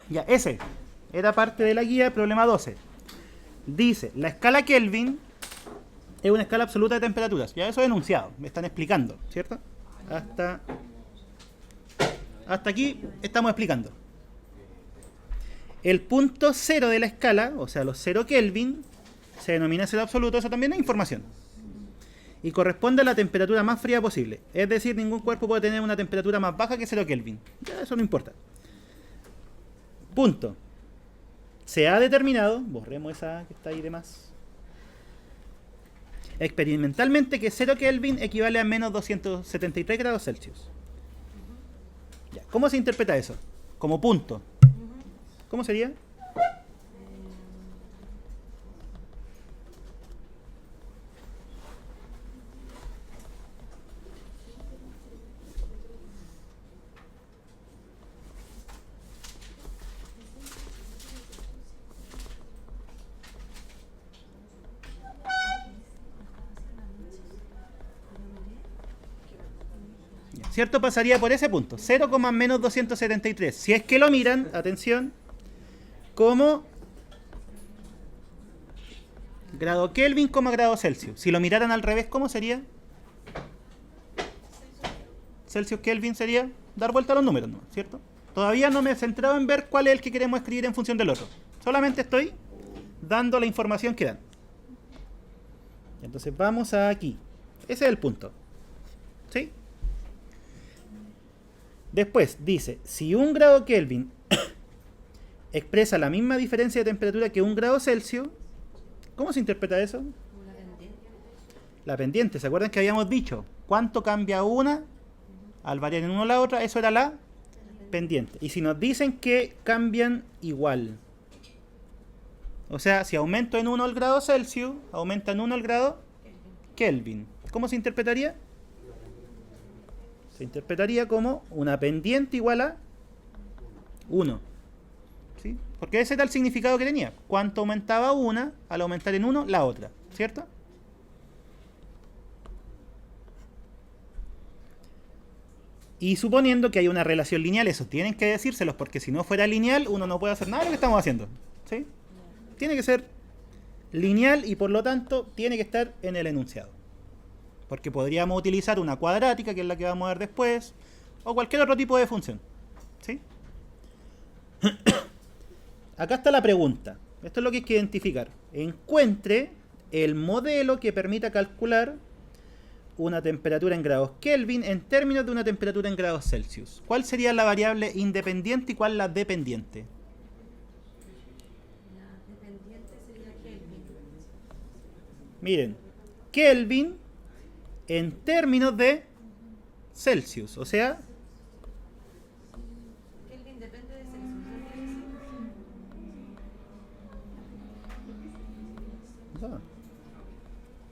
Ya, ese era parte de la guía, problema 12. Dice, la escala Kelvin es una escala absoluta de temperaturas. Ya eso es enunciado, me están explicando, ¿cierto? Hasta, hasta aquí estamos explicando. El punto cero de la escala, o sea, los 0 Kelvin, se denomina cero absoluto, eso también es información. Y corresponde a la temperatura más fría posible. Es decir, ningún cuerpo puede tener una temperatura más baja que 0 Kelvin. Ya, eso no importa. Punto. Se ha determinado, borremos esa que está ahí de más, experimentalmente que 0 Kelvin equivale a menos 273 grados Celsius. Ya, ¿cómo se interpreta eso? Como punto. ¿Cómo sería? ¿Cierto? Pasaría por ese punto, 0, menos 273. Si es que lo miran, atención, como grado Kelvin, grado Celsius. Si lo miraran al revés, ¿cómo sería? Celsius Kelvin sería dar vuelta a los números, ¿no? ¿Cierto? Todavía no me he centrado en ver cuál es el que queremos escribir en función del otro. Solamente estoy dando la información que dan. Entonces vamos a aquí. Ese es el punto. ¿Sí? Después dice, si un grado Kelvin expresa la misma diferencia de temperatura que un grado Celsius, ¿cómo se interpreta eso? La pendiente. ¿Se acuerdan que habíamos dicho? ¿Cuánto cambia una al variar en una o la otra? Eso era la pendiente. Y si nos dicen que cambian igual, o sea, si aumento en 1 el grado Celsius, aumenta en 1 el grado Kelvin. ¿Cómo se interpretaría? Se interpretaría como una pendiente igual a 1. ¿Sí? Porque ese era el significado que tenía. Cuánto aumentaba una al aumentar en 1 la otra. ¿Cierto? Y suponiendo que hay una relación lineal, eso tienen que decírselos, porque si no fuera lineal, uno no puede hacer nada de lo que estamos haciendo. ¿Sí? Tiene que ser lineal y por lo tanto tiene que estar en el enunciado. Porque podríamos utilizar una cuadrática, que es la que vamos a ver después, o cualquier otro tipo de función. ¿Sí? Acá está la pregunta. Esto es lo que hay que identificar. Encuentre el modelo que permita calcular una temperatura en grados Kelvin en términos de una temperatura en grados Celsius. ¿Cuál sería la variable independiente y cuál la dependiente? La dependiente sería Kelvin. Miren, Kelvin en términos de Celsius, o sea, Kelvin depende de Celsius.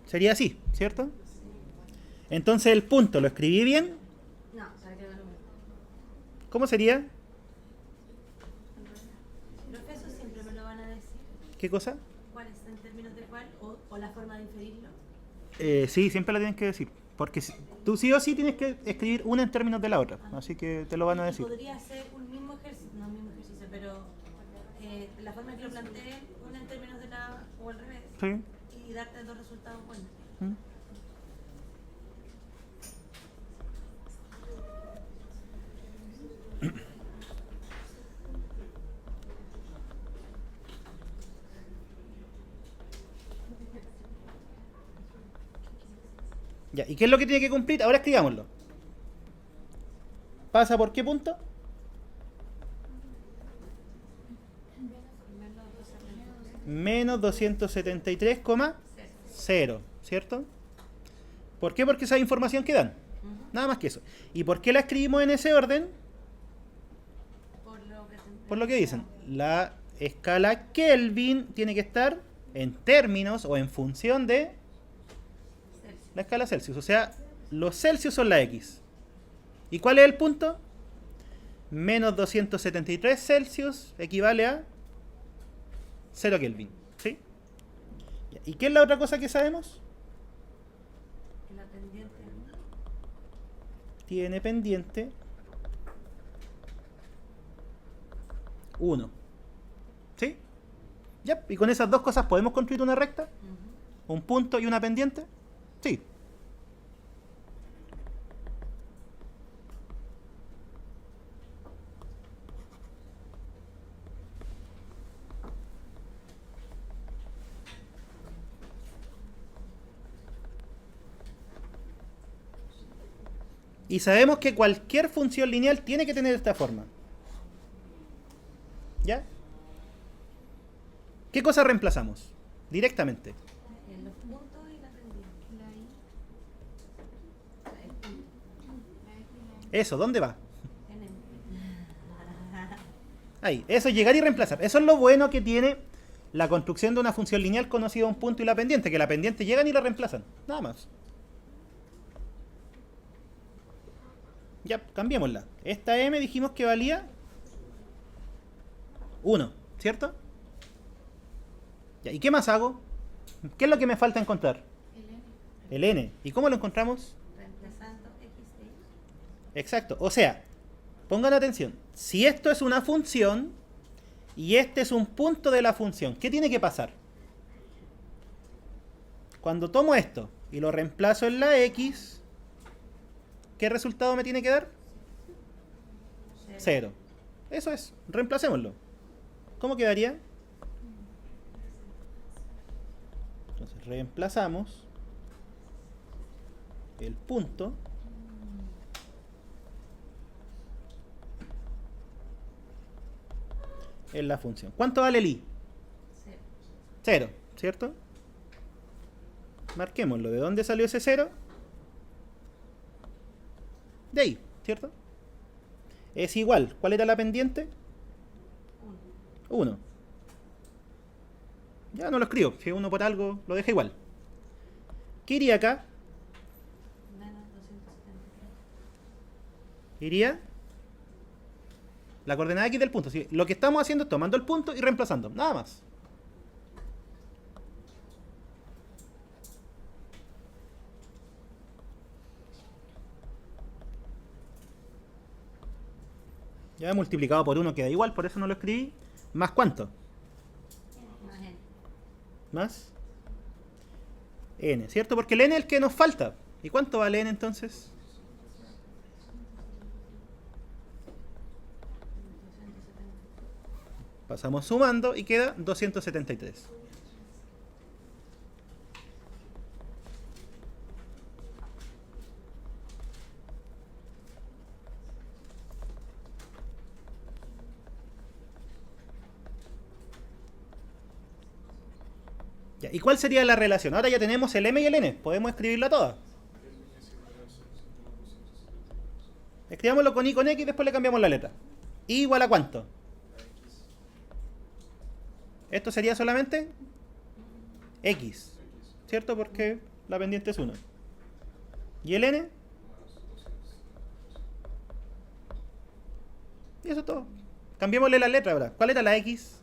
sería así, ¿cierto? Entonces el punto, ¿lo escribí bien? No, para que no lo vea. ¿Cómo sería? Los pesos siempre me lo van a decir. ¿Qué cosa? ¿Cuál es en términos de cuál? O la forma de inferirlo. Sí, siempre la tienes que decir. Porque tú sí o sí tienes que escribir una en términos de la otra. Así que te lo van a decir. Podría ser un mismo ejercicio, no un mismo ejercicio, pero la forma en que lo planteé, una en términos de la o al revés, Sí. y darte dos resultados buenos. ¿Mm? Ya, ¿y qué es lo que tiene que cumplir? Ahora escribámoslo. ¿Pasa por qué punto? Menos 273,0, ¿cierto? ¿Por qué? Porque esa información que dan. Nada más que eso. ¿Y por qué la escribimos en ese orden? Por lo que dicen. La escala Kelvin tiene que estar en términos o en función de la escala Celsius. O sea, los Celsius son la X. ¿Y cuál es el punto? Menos 273 Celsius equivale a 0 Kelvin. ¿Sí? ¿Y qué es la otra cosa que sabemos? La pendiente. Tiene pendiente 1. ¿Sí? Ya, y con esas dos cosas podemos construir una recta, un punto y una pendiente. Sí. Y sabemos que cualquier función lineal tiene que tener esta forma. ¿Ya? ¿Qué cosa reemplazamos? Directamente. En los puntos y la pendiente. Eso, ¿dónde va? En el. Ahí. Eso es llegar y reemplazar. Eso es lo bueno que tiene la construcción de una función lineal conocida un punto y la pendiente. Que la pendiente llegan y la reemplazan. Nada más. Ya, cambiémosla. Esta m dijimos que valía 1, ¿cierto? Ya, ¿y qué más hago? ¿Qué es lo que me falta encontrar? El n. ¿Y cómo lo encontramos? Reemplazando x de. Exacto. O sea, pongan atención. Si esto es una función y este es un punto de la función, ¿qué tiene que pasar? Cuando tomo esto y lo reemplazo en la x, ¿qué resultado me tiene que dar? 0. Eso es. Reemplacémoslo. ¿Cómo quedaría? Entonces reemplazamos el punto en la función. ¿Cuánto vale el i? 0, ¿cierto? Marquémoslo. ¿De dónde salió ese 0? De ahí, ¿cierto? Es igual. ¿Cuál era la pendiente? 1. Ya no lo escribo. Si 1 por algo, lo deja igual. ¿Qué iría acá? Menos 273. Iría la coordenada x del punto. ¿Sí? Lo que estamos haciendo es tomando el punto y reemplazando. Nada más. Ya he multiplicado por 1 queda igual, por eso no lo escribí. ¿Más cuánto? Más n. Más n, ¿cierto? Porque el n es el que nos falta. ¿Y cuánto vale n entonces? 270. Pasamos sumando y queda 273. Ya, ¿y cuál sería la relación? Ahora ya tenemos el m y el n. Podemos escribirla toda. Escribámoslo con i con x y después le cambiamos la letra. ¿I igual a cuánto? Esto sería solamente x, ¿cierto? Porque la pendiente es 1. ¿Y el n? Y eso es todo. Cambiémosle la letra ahora. ¿Cuál era la x?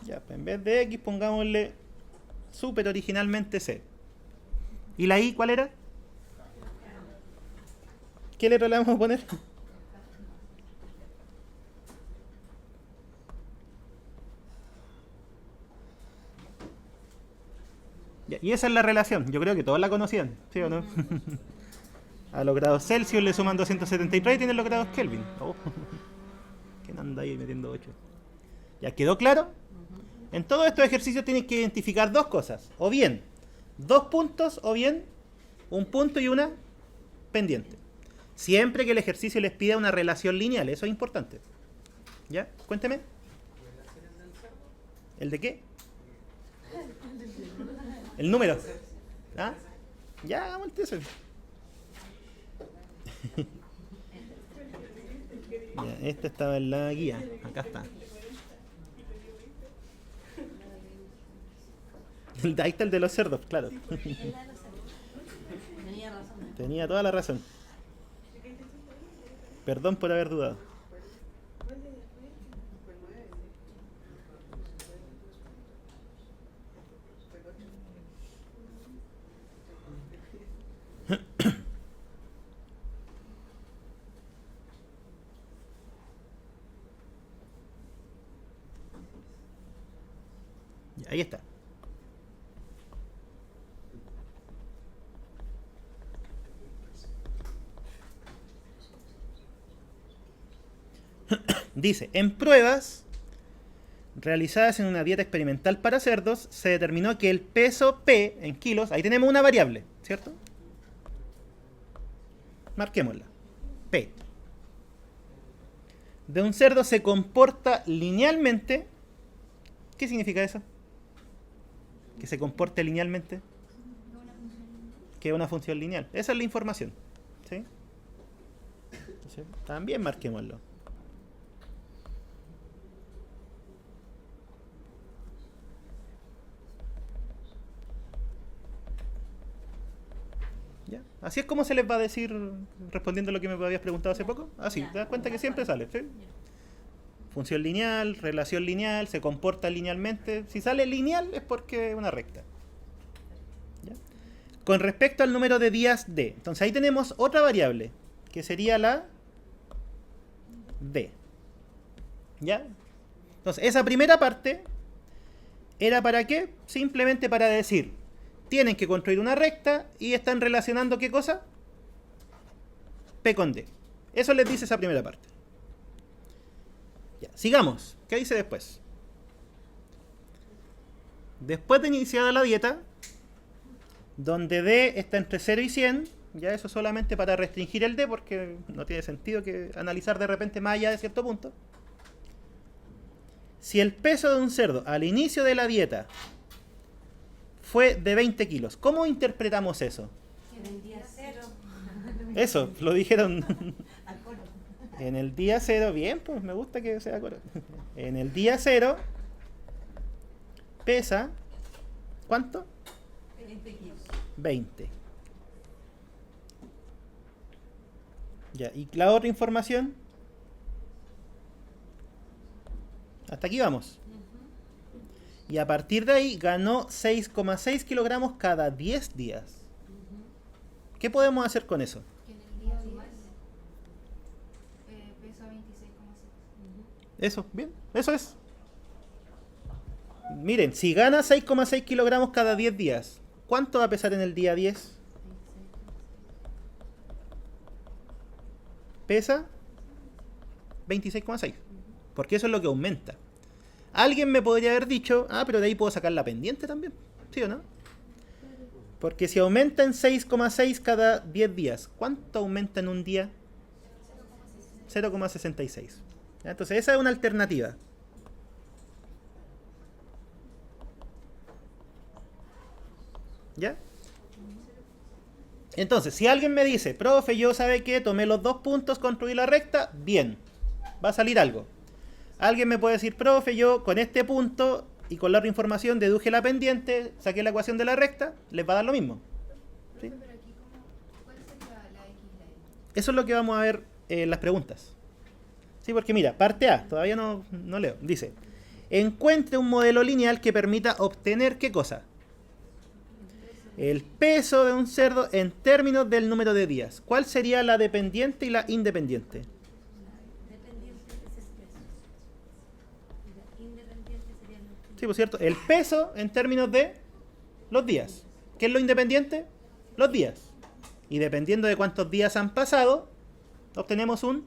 Ya, pues en vez de x pongámosle súper originalmente c. ¿Y la i cuál era? ¿Qué letra le vamos a poner? Ya, y esa es la relación. Yo creo que todos la conocían, ¿sí o no? A los grados Celsius le suman 273 y tienen los grados Kelvin. Oh. ¿Quién anda ahí metiendo 8? ¿Ya quedó claro? En todos estos ejercicios tienes que identificar dos cosas. O bien dos puntos o bien un punto y una pendiente. Siempre que el ejercicio les pida una relación lineal. Eso es importante. ¿Ya? Cuénteme. ¿El de qué? El número. ¿Ah? Ya, hagamos el test. Ya, esta estaba en la guía. Acá está. Ahí está el de los cerdos, claro. Es la de los cerdos. Tenía razón. Tenía toda la razón. Perdón por haber dudado. Ahí está. Dice, en pruebas realizadas en una dieta experimental para cerdos, se determinó que el peso P en kilos, ahí tenemos una variable, ¿cierto? Marquémosla. P. De un cerdo se comporta linealmente. ¿Qué significa eso? Que se comporte linealmente. Que es una función lineal. Esa es la información. ¿Sí? Entonces, también marquémoslo. ¿Ya? Así es como se les va a decir, respondiendo a lo que me habías preguntado hace poco. Así, Ya. te das cuenta que siempre sale. ¿Sí? Función lineal, relación lineal, se comporta linealmente. Si sale lineal es porque es una recta. ¿Ya? Con respecto al número de días D. Entonces ahí tenemos otra variable, que sería la D. ¿Ya? Entonces esa primera parte era para qué? Simplemente para decir, tienen que construir una recta y están relacionando ¿qué cosa? P con D. Eso les dice esa primera parte. Ya, sigamos. ¿Qué dice después? Después de iniciada la dieta, donde D está entre 0 y 100, ya eso solamente para restringir el D, porque no tiene sentido que analizar de repente más allá de cierto punto. Si el peso de un cerdo al inicio de la dieta fue de 20 kilos, ¿cómo interpretamos eso? En el día 0. Eso, lo dijeron en el día 0, bien, pues me gusta que sea correcto. En el día 0 pesa, ¿cuánto? 20 kilos. 20. Ya, ¿y la otra información? Hasta aquí vamos. Y a partir de ahí ganó 6,6 kilogramos cada 10 días. ¿Qué podemos hacer con eso? Que en el día 10 pesa 26,6. Eso, bien, eso es. Miren, si gana 6,6 kilogramos cada 10 días, ¿cuánto va a pesar en el día 10? Pesa 26,6. Porque eso es lo que aumenta. Alguien me podría haber dicho, pero de ahí puedo sacar la pendiente también. ¿Sí o no? Porque si aumenta en 6,6 cada 10 días, ¿cuánto aumenta en un día? 0,66. Entonces esa es una alternativa. ¿Ya? Entonces, si alguien me dice, profe, yo sabe que tomé los 2 puntos, construí la recta, bien, va a salir algo. Alguien me puede decir, profe, yo con este punto y con la otra información deduje la pendiente, saqué la ecuación de la recta, les va a dar lo mismo. ¿Sí? Pero aquí, ¿cuál sería la X y la Y? Eso es lo que vamos a ver en las preguntas. Sí, porque mira, parte A, todavía no leo. Dice, encuentre un modelo lineal que permita obtener ¿qué cosa? El peso de un cerdo en términos del número de días. ¿Cuál sería la dependiente y la independiente? Dependiente es peso. Y la independiente sería lo Sí, por cierto, el peso en términos de los días. ¿Qué es lo independiente? Los días. Y dependiendo de cuántos días han pasado, obtenemos un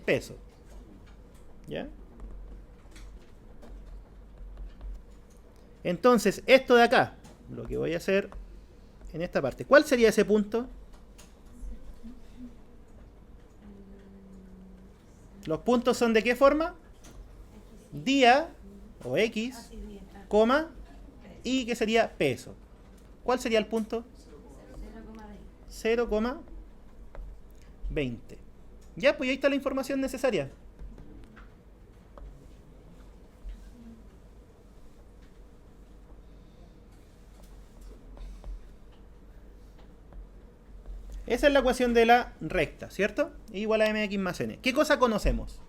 peso. ¿Ya? Entonces, esto de acá, lo que voy a hacer en esta parte, ¿cuál sería ese punto? ¿Los puntos son de qué forma? Día o X, así bien. coma, y que sería peso. ¿Cuál sería el punto? 0,20. 0,20. Ya, pues ahí está la información necesaria. Esa es la ecuación de la recta, ¿cierto? Igual a mx más n. ¿Qué cosa conocemos?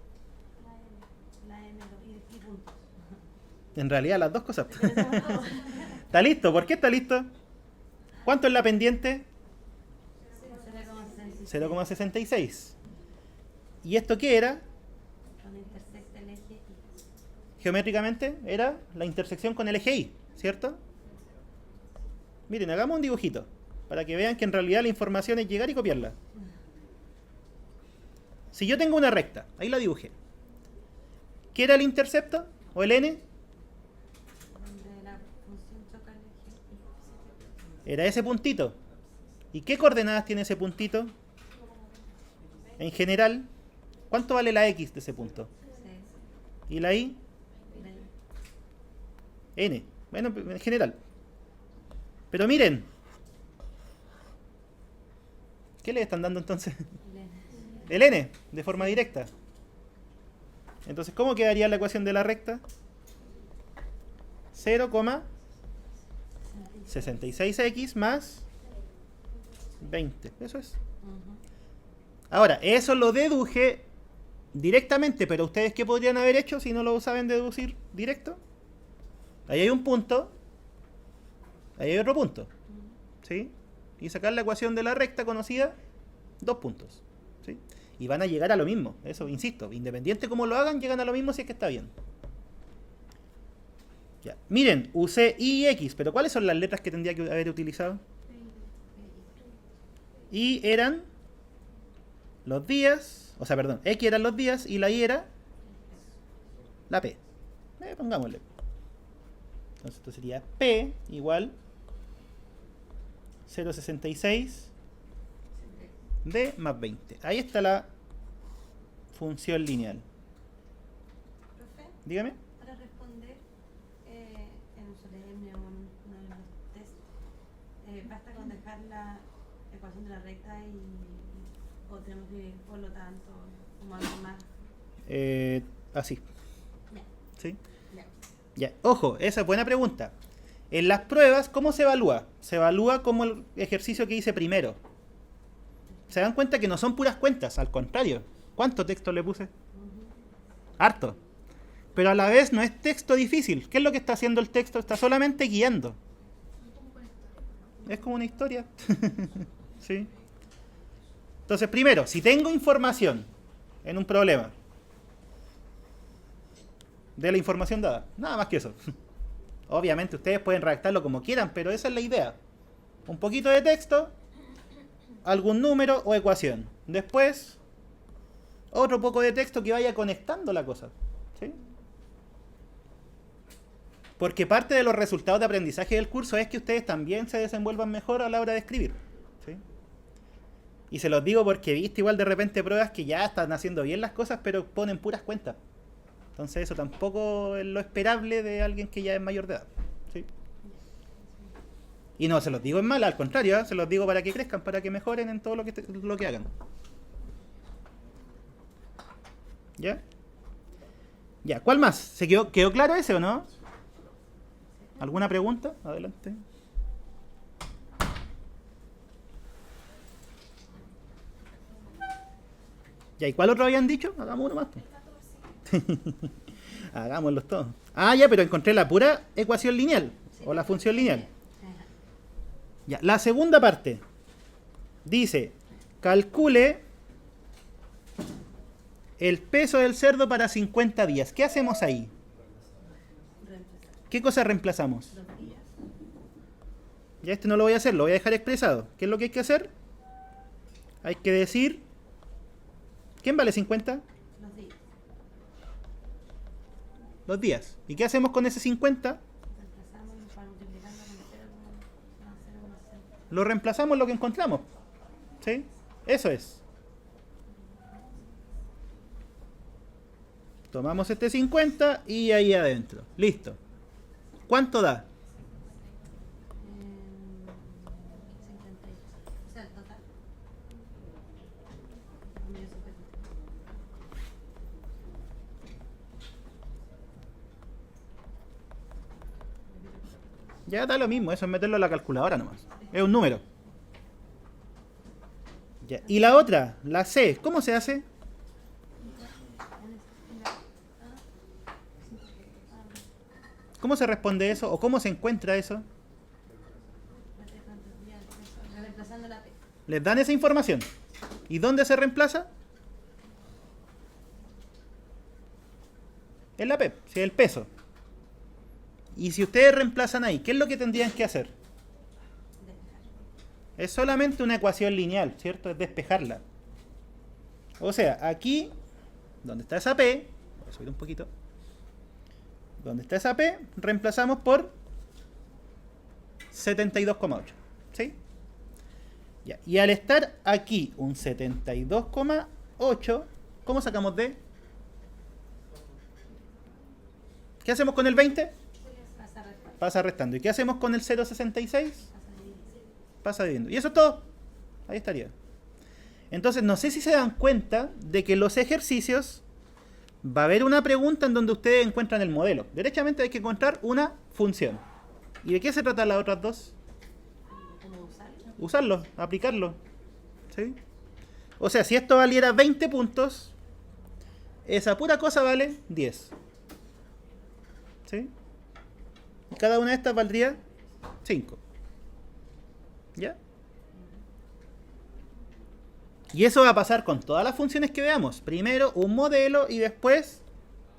La M y puntos. En realidad las dos cosas. ¿Está listo? ¿Por qué está listo? ¿Cuánto es la pendiente? 0,66. ¿Y esto qué era? Cuando intersecta el eje Y. Geométricamente era la intersección con el eje Y. ¿cierto? Miren, hagamos un dibujito para que vean que en realidad la información es llegar y copiarla. Si yo tengo una recta, ahí la dibujé. ¿Qué era el intercepto? ¿O el n? Donde la función choca el eje. Era ese puntito. ¿Y qué coordenadas tiene ese puntito? En general, ¿cuánto vale la x de ese punto? Sí. ¿Y la y? Ven. N. Bueno, en general. Pero miren. ¿Qué le están dando entonces? Ven. El n, de forma directa. Entonces, ¿cómo quedaría la ecuación de la recta? 0,66x más 20. Eso es. Ujú. Ahora, eso lo deduje directamente, pero ¿ustedes qué podrían haber hecho si no lo saben deducir directo? Ahí hay un punto, ahí hay otro punto, ¿sí? Y sacar la ecuación de la recta conocida, 2 puntos, ¿sí? Y van a llegar a lo mismo, eso, insisto, independiente cómo lo hagan, llegan a lo mismo si es que está bien. Ya. Miren, usé y x, pero ¿cuáles son las letras que tendría que haber utilizado? Y eran los días, o sea, perdón, x eran los días y la y era la p. Pongámosle. Entonces esto sería p igual 0,66 d más 20. Ahí está la función lineal. Profe, Dígame. para responder en un solemne o en uno de los test, basta con dejar la ecuación de la recta o tenemos que por lo tanto sumar más. Así. Ya, ¿Sí? ya. Ya. Ojo, esa es buena pregunta. En las pruebas, ¿cómo se evalúa? Se evalúa como el ejercicio que hice primero. Se dan cuenta que no son puras cuentas, al contrario. ¿Cuánto texto le puse? Harto. Pero a la vez no es texto difícil. ¿Qué es lo que está haciendo el texto? Está solamente guiando. Es como una historia. ¿Sí? Entonces, primero, si tengo información en un problema de la información dada, nada más que eso. Obviamente ustedes pueden redactarlo como quieran, pero esa es la idea. Un poquito de texto, algún número o ecuación. Después, otro poco de texto que vaya conectando la cosa. ¿Sí? Porque parte de los resultados de aprendizaje del curso es que ustedes también se desenvuelvan mejor a la hora de escribir. ¿Sí? Y se los digo porque he visto igual de repente pruebas que ya están haciendo bien las cosas, pero ponen puras cuentas. Entonces eso tampoco es lo esperable de alguien que ya es mayor de edad. ¿Sí? Y no se los digo en mal, al contrario, ¿eh? Se los digo para que crezcan, para que mejoren en todo lo que hagan. ¿Ya? Ya, ¿cuál más? ¿Se quedó claro ese o no? ¿Alguna pregunta? Adelante. Ya, ¿y cuál otro habían dicho? Hagamos uno más. Hagámoslos todos. Ah, ya, pero encontré la pura ecuación lineal. O la función lineal. Ya, la segunda parte. Dice, calcule el peso del cerdo para 50 días. ¿Qué hacemos ahí? ¿Qué cosa reemplazamos? Los días. Ya este no lo voy a hacer, lo voy a dejar expresado. ¿Qué es lo que hay que hacer? Hay que decir... ¿Quién vale 50? Los días. Los días. ¿Y qué hacemos con ese 50? Reemplazamos para multiplicarlo con 0,0. Lo reemplazamos lo que encontramos. ¿Sí? Eso es. Tomamos este 50 y ahí adentro. Listo. ¿Cuánto da? 58. O sea, el total. Ya da lo mismo, eso es meterlo en la calculadora nomás. Es un número. Ya. Y la otra, la C, ¿cómo se hace? ¿Cómo se responde eso? ¿O cómo se encuentra eso? Reemplazando la P. Les dan esa información. ¿Y dónde se reemplaza? En la P, si es el peso. Y si ustedes reemplazan ahí, ¿qué es lo que tendrían que hacer? Despejar. Es solamente una ecuación lineal, ¿cierto? Es despejarla. O sea, aquí, donde está esa P, voy a subir un poquito. Donde está esa P, reemplazamos por 72,8. ¿Sí? Ya. Y al estar aquí un 72,8, ¿cómo sacamos D? ¿Qué hacemos con el 20? Pasa restar. Pasa restando. ¿Y qué hacemos con el 0,66? Pasa dividir. Pasa dividiendo. Y eso es todo. Ahí estaría. Entonces, no sé si se dan cuenta de que los ejercicios va a haber una pregunta en donde ustedes encuentran el modelo. Derechamente hay que encontrar una función. ¿Y de qué se tratan las otras dos? ¿Cómo usarlo? Usarlo, aplicarlo. ¿Sí? O sea, si esto valiera 20 puntos, esa pura cosa vale 10. ¿Sí? Y cada una de estas valdría 5. ¿Ya? Y eso va a pasar con todas las funciones que veamos. Primero un modelo y después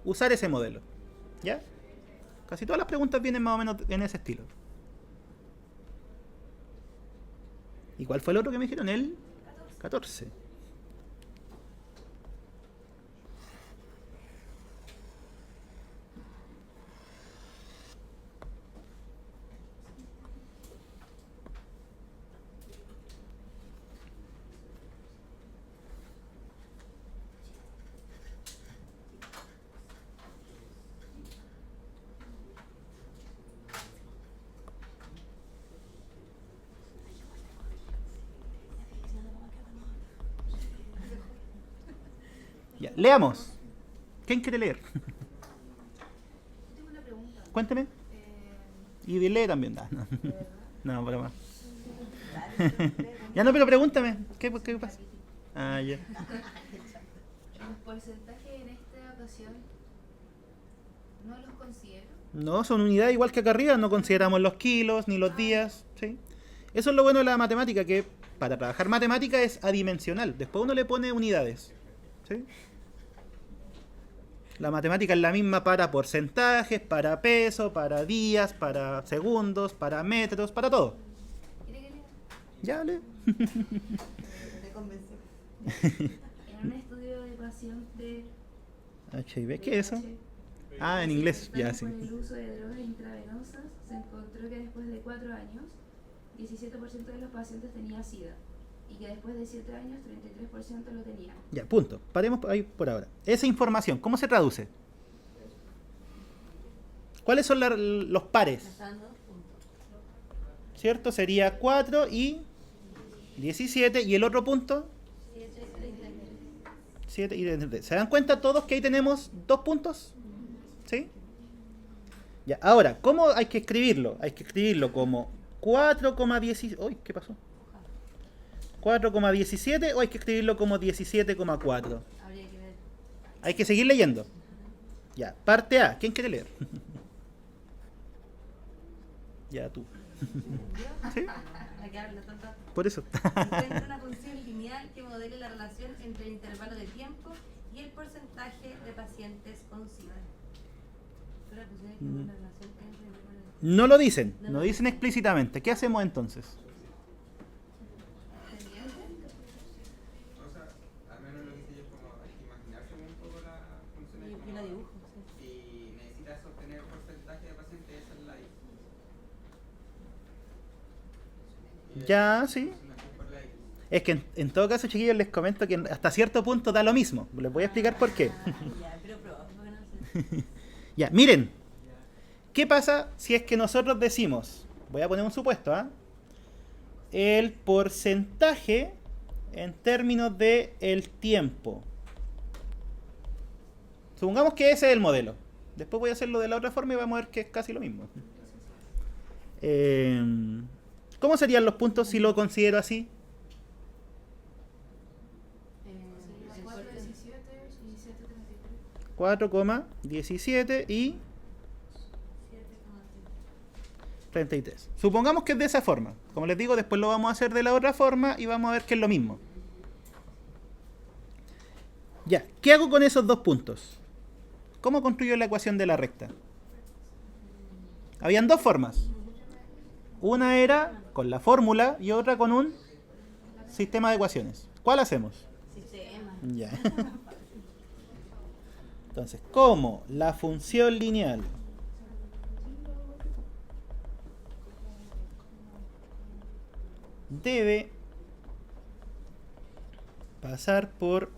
usar ese modelo. ¿Ya? Casi todas las preguntas vienen más o menos en ese estilo. ¿Y cuál fue el otro que me dijeron? El 14. Ya, leamos. ¿Quién quiere leer? Yo tengo una pregunta. Cuénteme. Y lee también. No, ¿De verdad? no, para más. Ya no, pero pregúntame. ¿Qué pasa? Ah, ya. Los porcentajes en esta ocasión no los considero. No, son unidades igual que acá arriba. No consideramos los kilos ni los días. ¿Sí? Eso es lo bueno de la matemática, que para trabajar matemática es adimensional. Después uno le pone unidades. ¿Sí? La matemática es la misma para porcentajes, para peso, para días, para segundos, para metros, para todo. ¿Quiere que lea? Ya, lee. Te convenció. En un estudio de ecuación de HIV, ¿qué es eso? Ah, en inglés, ya, sí. Por el uso de drogas intravenosas, se encontró que después de 4 años, 17% de los pacientes tenía SIDA. Y que después de 7 años, 33% lo tenía. Ya, punto. Paremos ahí por ahora. Esa información, ¿cómo se traduce? ¿Cuáles son los pares? Pasando puntos. ¿Cierto? Sería 4 y 17. ¿Y el otro punto? 7 y 33. 7 y 33. ¿Se dan cuenta todos que ahí tenemos 2 puntos? ¿Sí? Ya, ahora, ¿cómo hay que escribirlo? Hay que escribirlo como 4,17. Uy, ¿qué pasó? 4,17 o hay que escribirlo como 17,4. Habría que ver. Hay que seguir leyendo. Ya, parte A. ¿Quién quiere leer? Ya, tú. ¿Sí? Hay que hablar tanto. Por eso. Encuentra una función lineal que modele la relación entre el intervalo de tiempo y el porcentaje de pacientes con SIDA. Pero la función es que la relación entre el intervalo de tiempo. No lo dicen. No dicen explícitamente. ¿Qué hacemos entonces? O sea, al menos lo que hice yo es como hay que imaginarse un poco la función. Y la dibujo, sí. Si necesitas obtener porcentaje de pacientes, esa es la X. Y Ya, la sí. función aquí por la X. Es que en todo caso, chiquillos, les comento que hasta cierto punto da lo mismo. Les voy a explicar por qué. Ya, pero profe, porque no sé. Ya, miren. ¿Qué pasa si es que nosotros decimos, voy a poner un supuesto, ¿ah? El porcentaje en términos de el tiempo. Supongamos que ese es el modelo. Después voy a hacerlo de la otra forma y vamos a ver que es casi lo mismo. ¿Cómo serían los puntos si lo considero así? 4,17 y 33. Supongamos que es de esa forma. Como les digo, después lo vamos a hacer de la otra forma y vamos a ver que es lo mismo. Ya, ¿qué hago con esos dos puntos? ¿Cómo construyo la ecuación de la recta? Habían dos formas. Una era con la fórmula y otra con un sistema de ecuaciones. ¿Cuál hacemos? Sistema. Ya. Entonces, ¿cómo la función lineal debe pasar por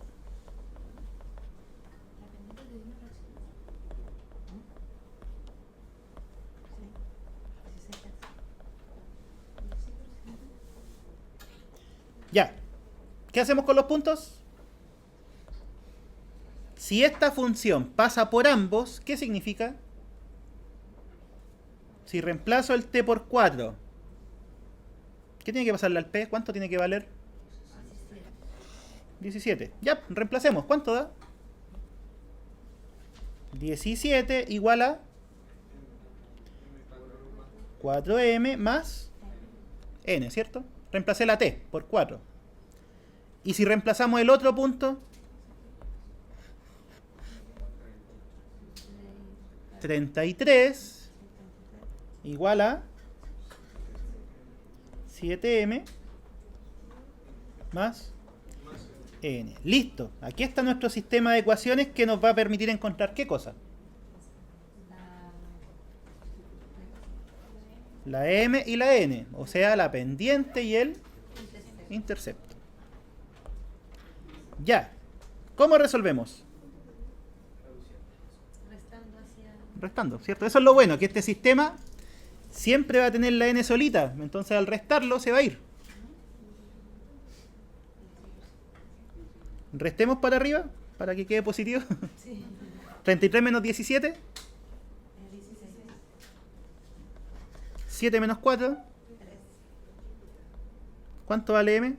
ya? ¿Qué hacemos con los puntos? Si esta función pasa por ambos, ¿qué significa? Si reemplazo el t por 4, ¿qué tiene que pasarle al p? ¿Cuánto tiene que valer? 17. Ya, reemplacemos. ¿Cuánto da? 17 igual a 4m más n, ¿cierto? Reemplacé la t por 4. Y si reemplazamos el otro punto, 33 igual a 7m más n. Listo. Aquí está nuestro sistema de ecuaciones que nos va a permitir encontrar ¿qué cosa? La m y la n, o sea, la pendiente y el intercepto. Ya. ¿Cómo resolvemos? Restando hacia. Restando, ¿cierto? Eso es lo bueno, que este sistema siempre va a tener la n solita, entonces al restarlo se va a ir. Restemos para arriba, para que quede positivo. Sí. 33 menos 17, 16. 7 menos 4, 3. ¿cuánto vale m?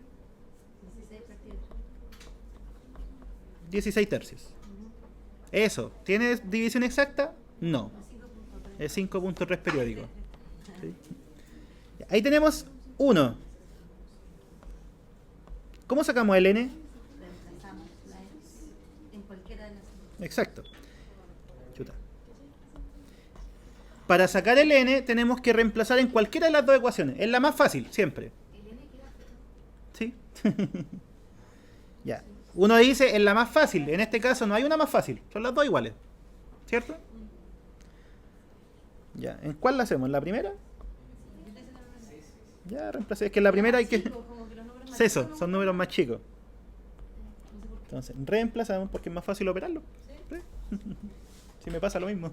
16 partido. 16 tercios. Eso, ¿tiene división exacta? No, 5 puntos. es 5.3 periódico. ¿Sí? Ahí tenemos 1. ¿Cómo sacamos el n? Reemplazamos la X en cualquiera de las dos. Exacto. Chuta. Para sacar el n tenemos que reemplazar en cualquiera de las dos ecuaciones. Es la más fácil, siempre. ¿Sí? Ya. Uno dice, es la más fácil. En este caso no hay una más fácil. Son las dos iguales. ¿Cierto? Ya. ¿En cuál la hacemos? ¿En la primera? Ya, reemplacé. Es que en la primera hay que... Como que los números más Eso, chicos, son ¿no? números más chicos. No sé por qué. Entonces, reemplazamos porque es más fácil operarlo. Sí. Si me pasa lo mismo.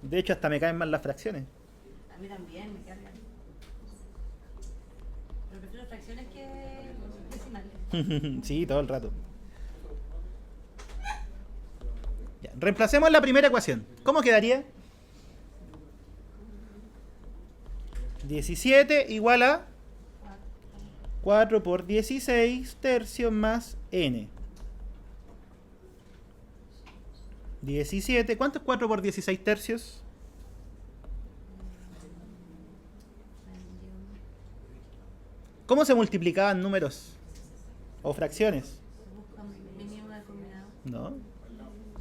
De hecho, hasta me caen mal las fracciones. A mí también me cargan. Pero prefiero fracciones que decimales. Sí, todo el rato. Ya, reemplacemos la primera ecuación. ¿Cómo quedaría? 17 igual a 4 por 16 tercios más n. 17, ¿cuánto es 4 por 16 tercios? ¿Cómo se multiplicaban números? ¿O fracciones? Se busca mínimo de combinado. No.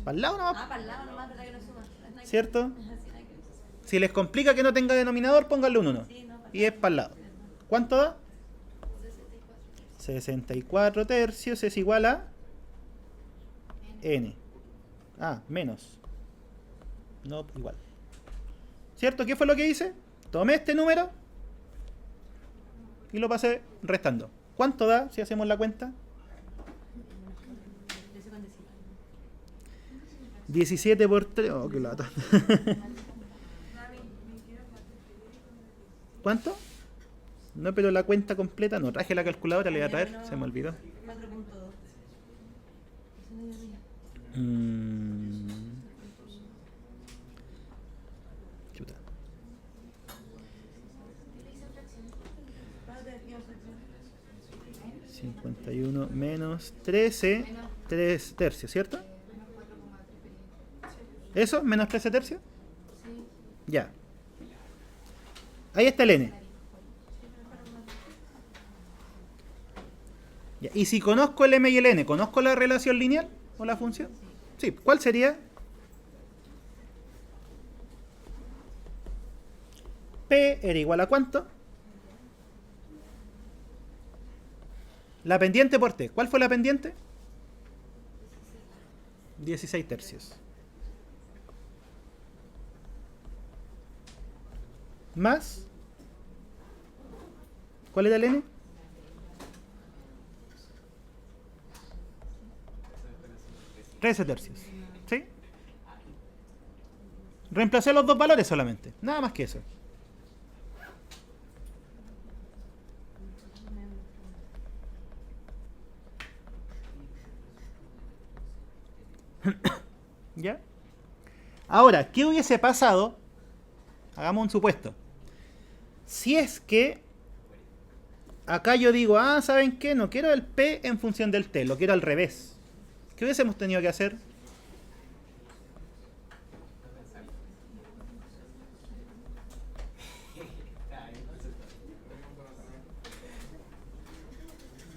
¿Para el lado nomás? Ah, para el lado nomás, ¿verdad que no suma? No hay que- ¿Cierto? Así no hay que- Si les complica que no tenga denominador, pónganle un 1. Sí, no, para Y es para el lado. ¿Cuánto da? 64 tercios es igual a n. Ah, menos. No, igual. ¿Cierto? ¿Qué fue lo que hice? Tomé este número y lo pasé restando. ¿Cuánto da si hacemos la cuenta? Yo sé con decir. 17 por 3. Oh, qué lata. ¿Cuánto? No, pero la cuenta completa. No traje la calculadora, le voy a traer. Se me olvidó. 4.2. Eso no es mío. Chuta. Vas a tener que ir a fracción. 51 menos 13. 3 tercios, ¿cierto? ¿Eso? ¿Menos 13 tercios? Ya. Ahí está el n. Ya. Y si conozco el m y el n, ¿conozco la relación lineal o la función? Sí. ¿Cuál sería? P era igual a ¿cuánto? La pendiente por T. ¿Cuál fue la pendiente? 16 tercios. Más. ¿Cuál era el N? 13 tercios. ¿Sí? Reemplacé los dos valores solamente. Nada más que eso. ¿Ya? Ahora, ¿qué hubiese pasado? Hagamos un supuesto. Si es que acá yo digo, ah, ¿saben qué? No quiero el P en función del T, lo quiero al revés. ¿Qué hubiésemos tenido que hacer?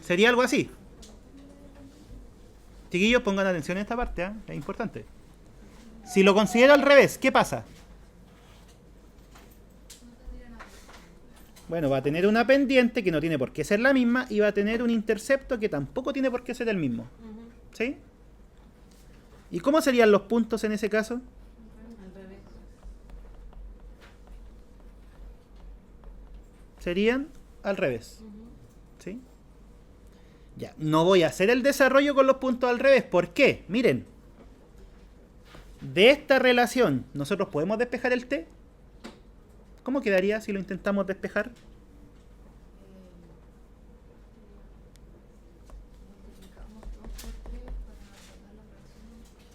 Sería algo así. Chiquillos, pongan atención en esta parte, ¿eh? Es importante. Si lo considero al revés, ¿qué pasa? Bueno, va a tener una pendiente que no tiene por qué ser la misma y va a tener un intercepto que tampoco tiene por qué ser el mismo. ¿Sí? ¿Y cómo serían los puntos en ese caso? Al revés. Serían al revés. ¿Sí? Ya, no voy a hacer el desarrollo con los puntos al revés. ¿Por qué? Miren. De esta relación, ¿nosotros podemos despejar el T? ¿Cómo quedaría si lo intentamos despejar?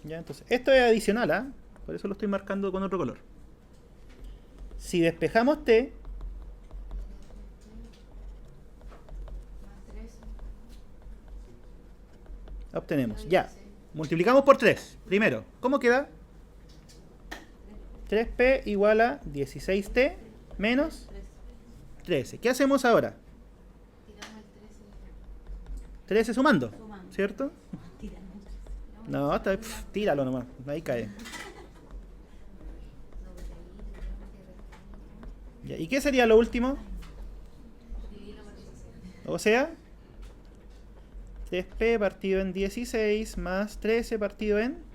Ya, entonces, esto es adicional, ¿ah? Por eso lo estoy marcando con otro color. Si despejamos T, obtenemos, ya, multiplicamos por 3. Primero, ¿cómo queda? 3P igual a 16T menos 13. ¿Qué hacemos ahora? 13 sumando, ¿cierto? No, tíralo nomás, ahí cae. Ya, ¿y qué sería lo último? O sea, 3P partido en 16 más 13 partido en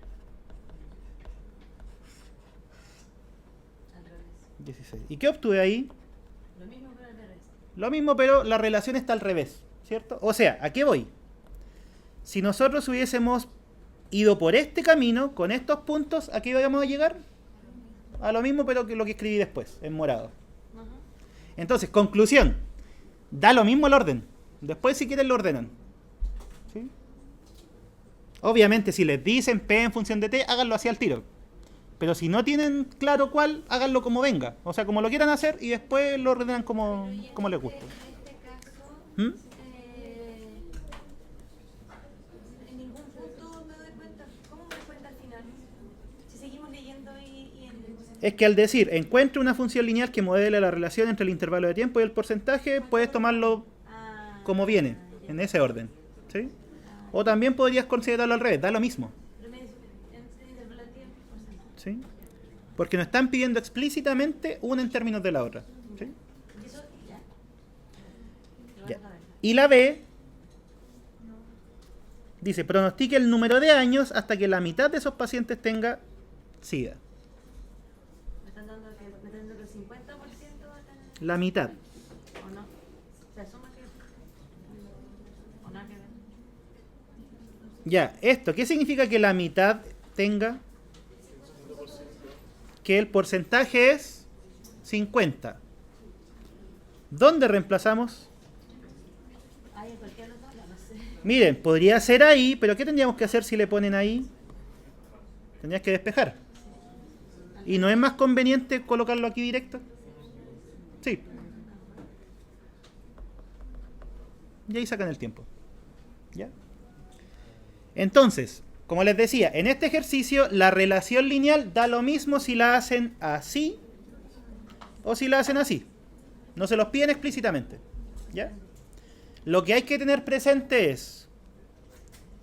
16. ¿Y qué obtuve ahí? Lo mismo pero al revés. Lo mismo, pero la relación está al revés, ¿cierto? O sea, ¿a qué voy? Si nosotros hubiésemos ido por este camino, con estos puntos, ¿a qué íbamos a llegar? A lo mismo, pero que lo que escribí después, en morado. Entonces, conclusión. Da lo mismo el orden. Después, si quieren, lo ordenan. ¿Sí? Obviamente, si les dicen P en función de T, háganlo así al tiro. Pero si no tienen claro cuál, háganlo como venga. O sea, como lo quieran hacer y después lo ordenan como les guste. En este caso, ¿Mm? en ningún punto me doy cuenta. ¿Cómo me doy cuenta al final? Si seguimos leyendo y Es que al decir, encuentre una función lineal que modele la relación entre el intervalo de tiempo y el porcentaje, puedes tomarlo como viene, en ese orden. ¿Sí? O también podrías considerarlo al revés, da lo mismo. ¿Sí? Porque nos están pidiendo explícitamente una en términos de la otra. ¿Sí? Ya. Y la B dice, pronostique el número de años hasta que la mitad de esos pacientes tenga SIDA. Me están dando que el 50% La mitad. o no. Se asuma que o nada que ver. Ya, esto, ¿qué significa que la mitad tenga? Que el porcentaje es 50. ¿Dónde reemplazamos? Ay, en cualquier otro lado, no sé. Miren, podría ser ahí, pero ¿qué tendríamos que hacer si le ponen ahí? Tendrías que despejar. ¿Y no es más conveniente colocarlo aquí directo? Sí. Y ahí sacan el tiempo. ¿Ya? Entonces, como les decía, en este ejercicio la relación lineal da lo mismo si la hacen así o si la hacen así. No se los piden explícitamente. ¿Ya? Lo que hay que tener presente es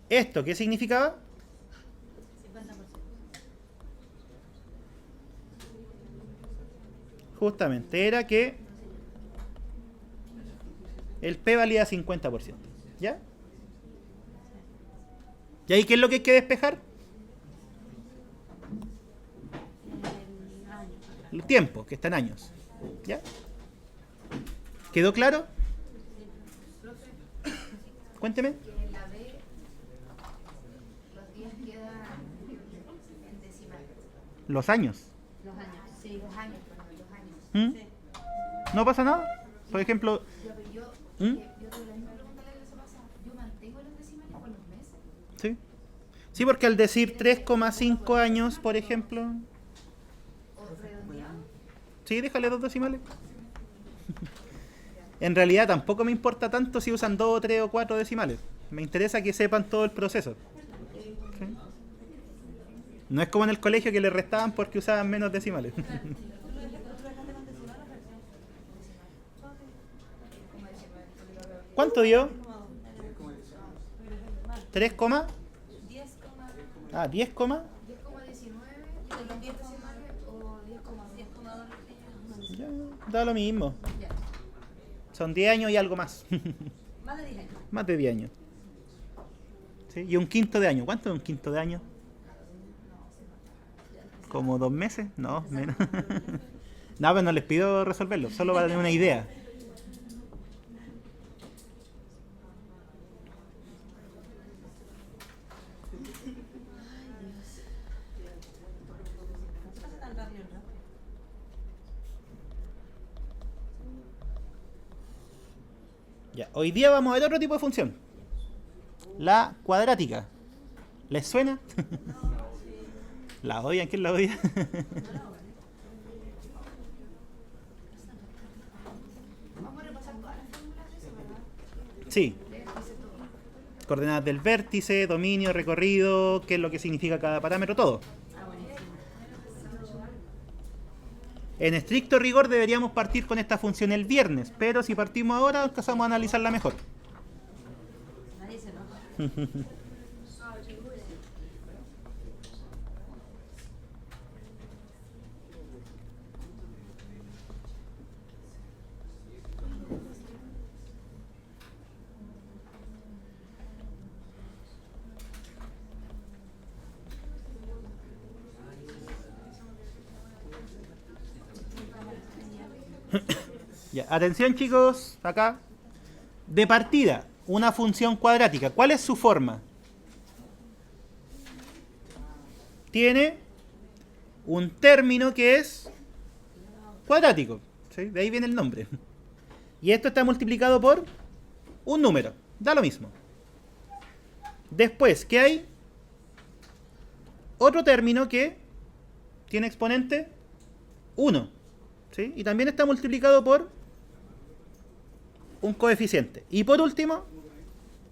esto, ¿qué significaba? 50%. justamente, era que el P valía 50%. ¿Ya? ¿Y ahí qué es lo que hay que despejar? El año. El tiempo, que está en años. ¿Ya? ¿Quedó claro? Cuénteme. Que en la B los días quedan en decimal. Los años. Los años. Sí. Los años, perdón, los años. ¿Mm? Sí. ¿No pasa nada? Por ejemplo, Yo ¿Mm? tuve la misma pregunta la vez pasada. ¿Yo mantengo los decimales por los meses? sí. Sí, porque al decir 3,5 años, por ejemplo, ¿O redondeado? sí, déjale 2 decimales. En realidad tampoco me importa tanto si usan 2, 3 o 4 decimales. Me interesa que sepan todo el proceso. ¿Sí? No es como en el colegio que le restaban porque usaban menos decimales. Como decimal, porque lo veo. ¿Cuánto dio? 3,18. 3, 10, ah, 10, 10,19 de los 10 decimales o 10,2. ya, da lo mismo. Ya. Son 10 años y algo más. Más de 10 años. Más de 10 años. ¿Sí? Y un quinto de año. ¿Cuánto es un quinto de año? ¿Como 2 meses? No, menos. No, pero no les pido resolverlo, solo para tener una idea. No se pasa tan rápido, ¿no? Ya, hoy día vamos a ver otro tipo de función. La cuadrática. ¿Les suena? ¿La odian? ¿Quién la odia? Vamos a repasar todas las fórmulas de eso, ¿verdad? Sí. Dice todo. Coordenadas del vértice, dominio, recorrido, qué es lo que significa cada parámetro, todo. Ah, buenísimo. En estricto rigor deberíamos partir con esta función el viernes, pero si partimos ahora alcanzamos a analizarla mejor. Nadie se enoja. Ya, atención chicos, acá. De partida, una función cuadrática. ¿Cuál es su forma? Tiene un término que es cuadrático. ¿Sí? De ahí viene el nombre. Y esto está multiplicado por un número. Da lo mismo. Después, ¿qué hay? Otro término que tiene exponente 1. ¿Sí? Y también está multiplicado por un coeficiente. Y por último,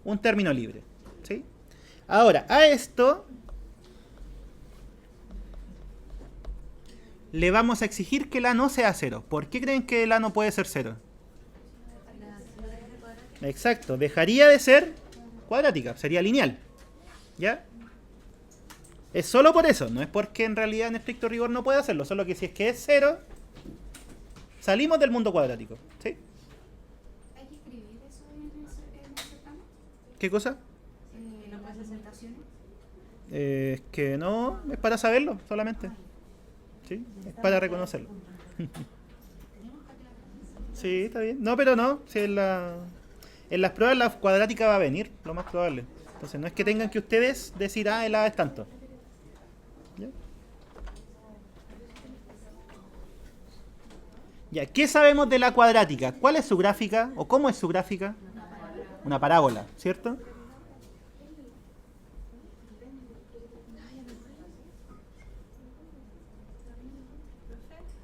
un término libre. ¿Sí? Ahora, a esto le vamos a exigir que la no sea 0. ¿Por qué creen que la no puede ser 0? Exacto, dejaría de ser cuadrática, sería lineal. ¿Ya? Es solo por eso, no es porque en realidad en estricto rigor no puede hacerlo, solo que si es que es 0, salimos del mundo cuadrático. ¿Sí? ¿Hay que escribir eso en ese plano? ¿Qué cosa? ¿Las representaciones? Es que no, es para saberlo solamente. ¿Sí? Es para reconocerlo. Sí, está bien. No, pero no, si en las pruebas la cuadrática va a venir, lo más probable. Entonces no es que tengan que ustedes decir, el A es tanto. ¿Ya? Ya, ¿qué sabemos de la cuadrática? ¿Cuál es su gráfica? ¿O cómo es su gráfica? Una parábola, ¿cierto?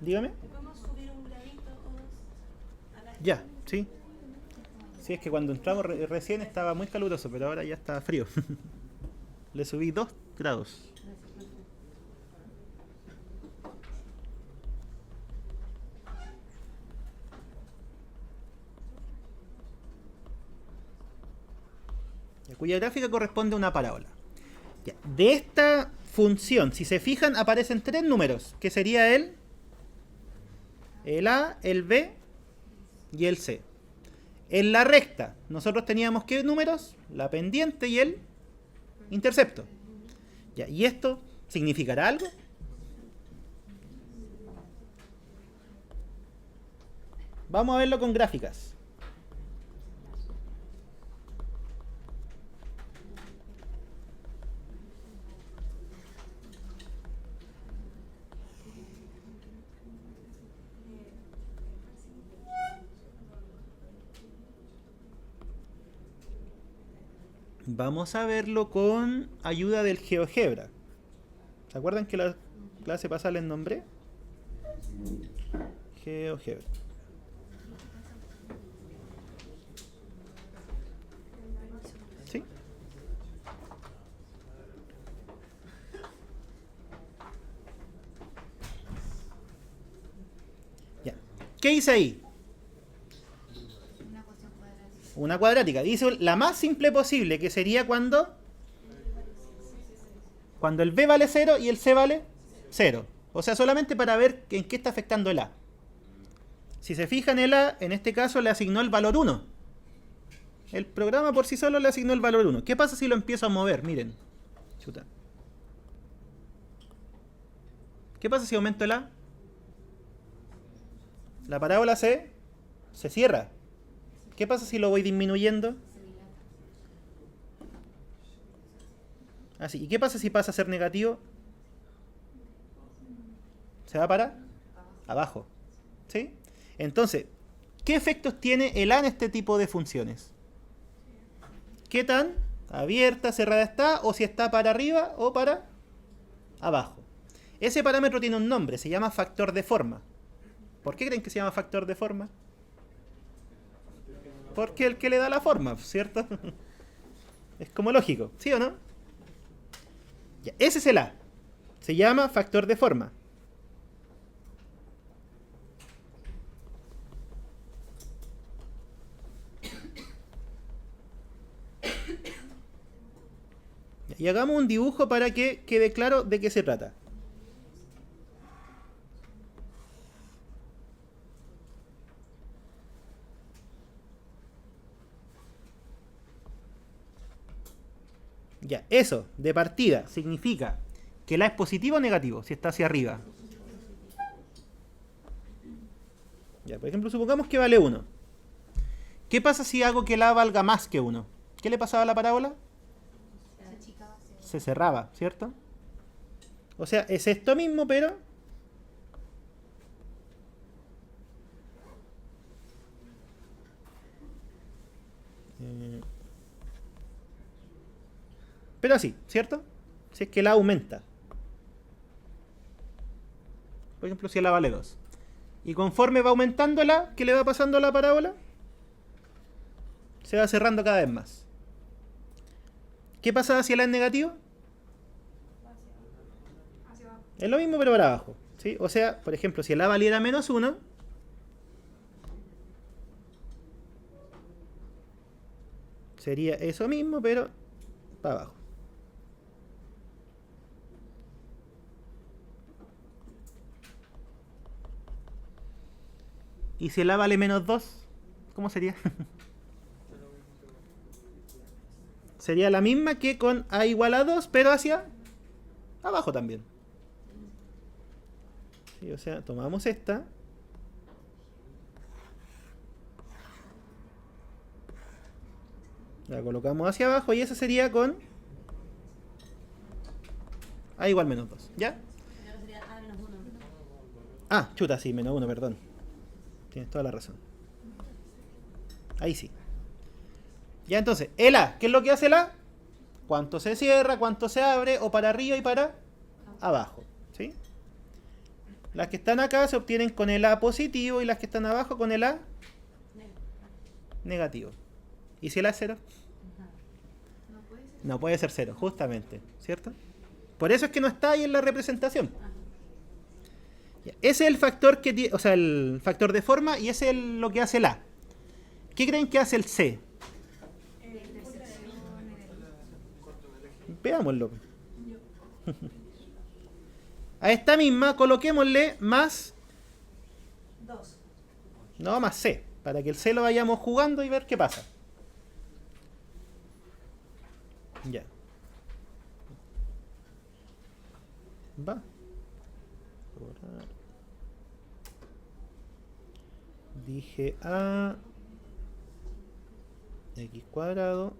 Dígame. ¿Podemos subir un gradito o dos a la Ya, sí. Sí, es que cuando entramos recién estaba muy caluroso, pero ahora ya está frío. Le subí 2 grados. Cuya gráfica corresponde a una parábola. Ya, de esta función, si se fijan, aparecen 3 números, que sería el El A, el B y el C. En la recta, nosotros teníamos ¿qué números? La pendiente y el intercepto. Ya, ¿y esto significará algo? Vamos a verlo con gráficas. Vamos a verlo con ayuda del GeoGebra. ¿Se acuerdan que la clase pasada les nombré? GeoGebra. ¿Sí? Ya. ¿Qué hice ahí? Una cuadrática. Dice la más simple posible, que sería cuando el B vale 0 y el C vale 0. O sea, solamente para ver en qué está afectando el A. Si se fijan, el A, en este caso, le asignó el valor 1. El programa por sí solo le asignó el valor 1. ¿Qué pasa si lo empiezo a mover? Miren. Chuta. ¿Qué pasa si aumento el A? La parábola se cierra. ¿Qué pasa si lo voy disminuyendo? Así. ¿Y qué pasa si pasa a ser negativo? Se va para abajo. ¿Sí? Entonces, ¿qué efectos tiene el A en este tipo de funciones? ¿Qué tan abierta, cerrada está? O si está para arriba o para abajo. Ese parámetro tiene un nombre, se llama factor de forma. ¿Por qué creen que se llama factor de forma? Porque el que le da la forma, ¿cierto? Es como lógico, ¿sí o no? Ya, ese es el A. Se llama factor de forma. Y hagamos un dibujo para que quede claro de qué se trata. Ya, eso, de partida, significa que el A es positivo o negativo, si está hacia arriba. Ya, por ejemplo, supongamos que vale 1. ¿Qué pasa si hago que el A valga más que 1? ¿Qué le pasaba a la parábola? Se cerraba, ¿cierto? O sea, es esto mismo, pero así, ¿cierto? Si es que el A aumenta. Por ejemplo, si el A vale 2. Y conforme va aumentando el A, ¿qué le va pasando a la parábola? Se va cerrando cada vez más. ¿Qué pasa si el A es negativo? Es lo mismo pero para abajo, ¿sí? O sea, por ejemplo, si el A valiera menos 1, sería eso mismo pero para abajo. ¿Y si el A vale menos 2? ¿Cómo sería? Sería la misma que con A igual a 2, pero hacia abajo también. Sí, o sea, tomamos esta. La colocamos hacia abajo y esa sería con A igual menos 2. ¿Ya? Sería A menos 1. Ah, chuta, sí, menos 1, perdón. Tienes toda la razón. Ahí sí. Ya, entonces, el A, ¿qué es lo que hace el A? Cuánto se cierra, cuánto se abre, o para arriba y para abajo, ¿sí? Las que están acá se obtienen con el A positivo y las que están abajo con el A negativo. ¿Y si el A es 0? No puede ser 0, justamente, ¿cierto? Por eso es que no está ahí en la representación. Ya, ese es el factor que tiene, o sea, el factor de forma, y ese es lo que hace el A. ¿Qué creen que hace el C? Veámoslo. A esta misma coloquémosle más 2. No, más C. Para que el C lo vayamos jugando y ver qué pasa. Ya. Va. Dije A x cuadrado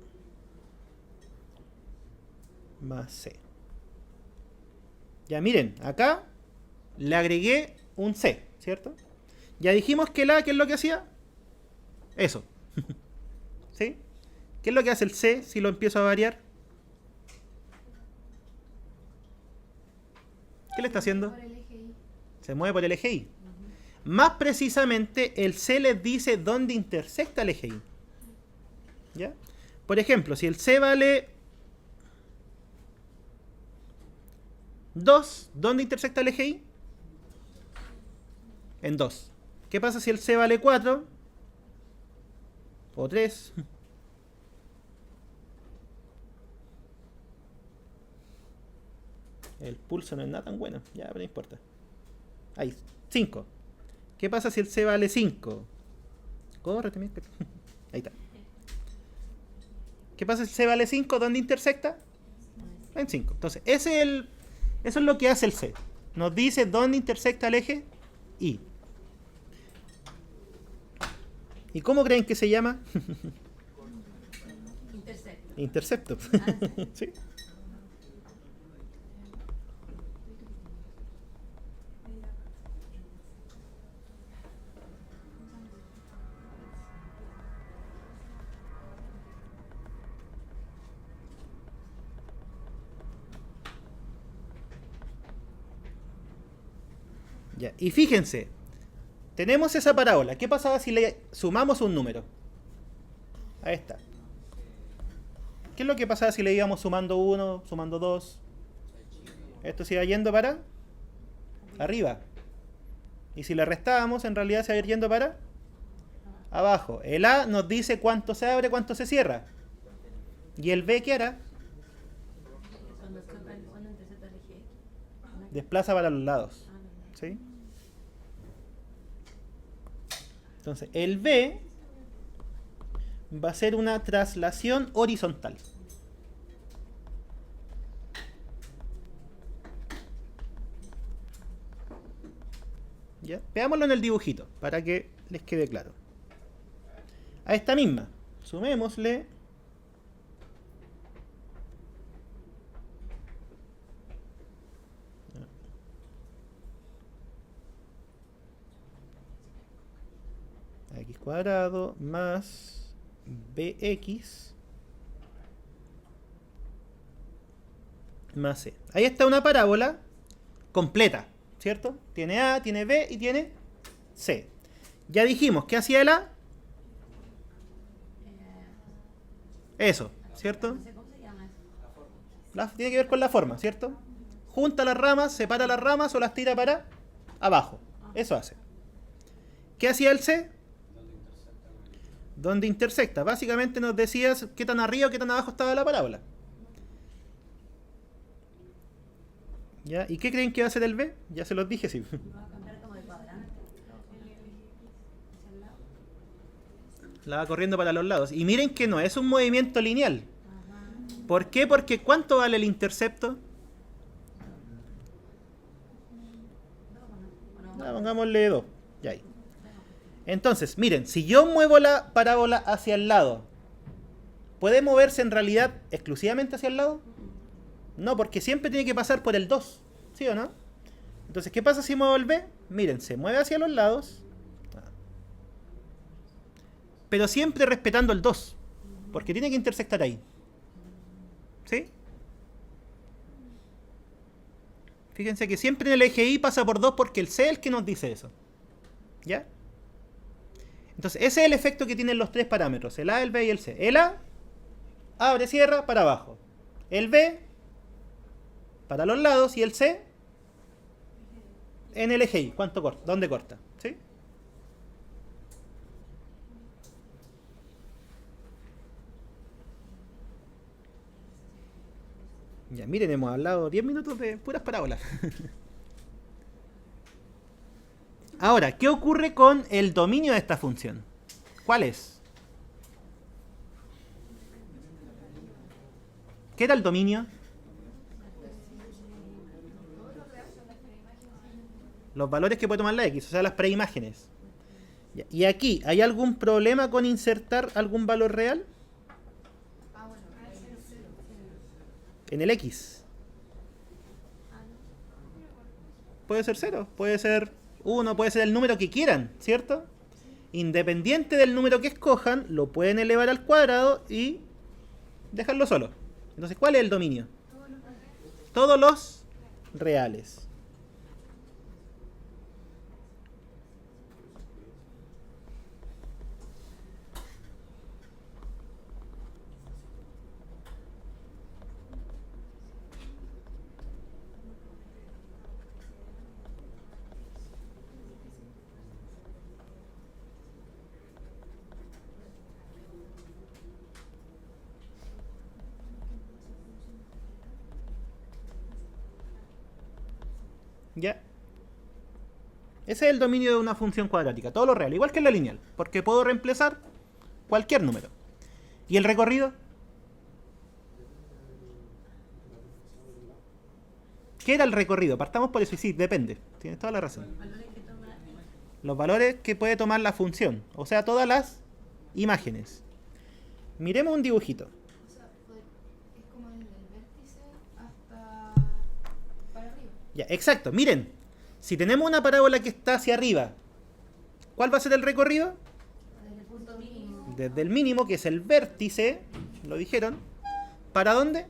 más C. Ya miren, acá le agregué un C, ¿cierto? Ya dijimos que el A, ¿qué es lo que hacía? Eso. ¿Sí? ¿Qué es lo que hace el C si lo empiezo a variar? ¿Qué le está haciendo? Por el eje Y. Se mueve por el eje Y. Más precisamente, el C les dice dónde intersecta el eje Y. ¿Ya? Por ejemplo, si el C vale 2, ¿dónde intersecta el eje Y? En 2. ¿Qué pasa si el C vale 4? O 3. El pulso no es nada tan bueno. Ya, pero no importa. Ahí, 5. ¿Qué pasa si el C vale 5? Córrete, mira. Ahí está. ¿Qué pasa si el C vale 5? ¿Dónde intersecta? En 5. Entonces, eso es lo que hace el C. Nos dice dónde intersecta el eje Y. ¿Y cómo creen que se llama? Intersecto. Intercepto. ¿Sí? Ya, y fíjense, tenemos esa parábola. ¿Qué pasaba si le sumamos un número? Ahí está. ¿Qué es lo que pasaba si le íbamos sumando 1, sumando 2? Esto se iba yendo para arriba. Y si le restábamos, en realidad se va a ir yendo para abajo. El A nos dice cuánto se abre, cuánto se cierra. ¿Y el B qué hará? Cuando intersecta el eje X. Desplaza para los lados. ¿Sí? Entonces, el B va a ser una traslación horizontal. ¿Ya? Veámoslo en el dibujito, para que les quede claro. A esta misma, sumémosle x cuadrado más bx más c. Ahí está una parábola completa, ¿cierto? Tiene A, tiene B y tiene C. Ya dijimos, ¿qué hacía el A? Eso, ¿cierto? ¿Cómo se llama eso? Tiene que ver con la forma, ¿cierto? Junta las ramas, separa las ramas o las tira para abajo. Eso hace. ¿Qué hacía el C? ¿Dónde intersecta? Básicamente nos decías qué tan arriba o qué tan abajo estaba la parábola. ¿Ya? ¿Y qué creen que va a hacer el B? Ya se los dije, sí. Va a cambiar como de cuadrante. Hacia el lado. La va corriendo para los lados. Y miren que no es un movimiento lineal. Ajá. ¿Por qué? Porque ¿cuánto vale el intercepto? Pongámosle 2. Ya ahí. Entonces, miren, si yo muevo la parábola hacia el lado, ¿puede moverse en realidad exclusivamente hacia el lado? No, porque siempre tiene que pasar por el 2, ¿sí o no? Entonces, ¿qué pasa si muevo el B? Miren, se mueve hacia los lados, pero siempre respetando el 2, porque tiene que intersectar ahí. ¿Sí? Fíjense que siempre en el eje Y pasa por 2 porque el C es el que nos dice eso. ¿Ya? Entonces, ese es el efecto que tienen los tres parámetros, el A, el B y el C. El A, abre, cierra, para abajo. El B, para los lados. Y el C, en el eje Y. ¿Cuánto corta? ¿Dónde corta? ¿Sí? Ya, miren, hemos hablado 10 minutos de puras parábolas. Ahora, ¿qué ocurre con el dominio de esta función? ¿Cuál es? ¿Qué era el dominio? Los valores que puede tomar la X, o sea, las preimágenes. Y aquí, ¿hay algún problema con insertar algún valor real? En el X. Puede ser 0, puede ser 1, puede ser el número que quieran, ¿cierto? Independiente del número que escojan, lo pueden elevar al cuadrado y dejarlo solo. Entonces, ¿cuál es el dominio? Todos los reales. ¿Ya? Ese es el dominio de una función cuadrática, todo lo real, igual que en la lineal, porque puedo reemplazar cualquier número. ¿Y el recorrido? ¿Qué era el recorrido? Partamos por eso y sí, depende, tienes toda la razón. Los valores que puede tomar la función, o sea, todas las imágenes. Miremos un dibujito. O sea, es como desde el vértice hasta para arriba. Ya, exacto, miren, si tenemos una parábola que está hacia arriba, ¿cuál va a ser el recorrido? Desde el punto mínimo. Desde el mínimo, que es el vértice, lo dijeron, ¿para dónde?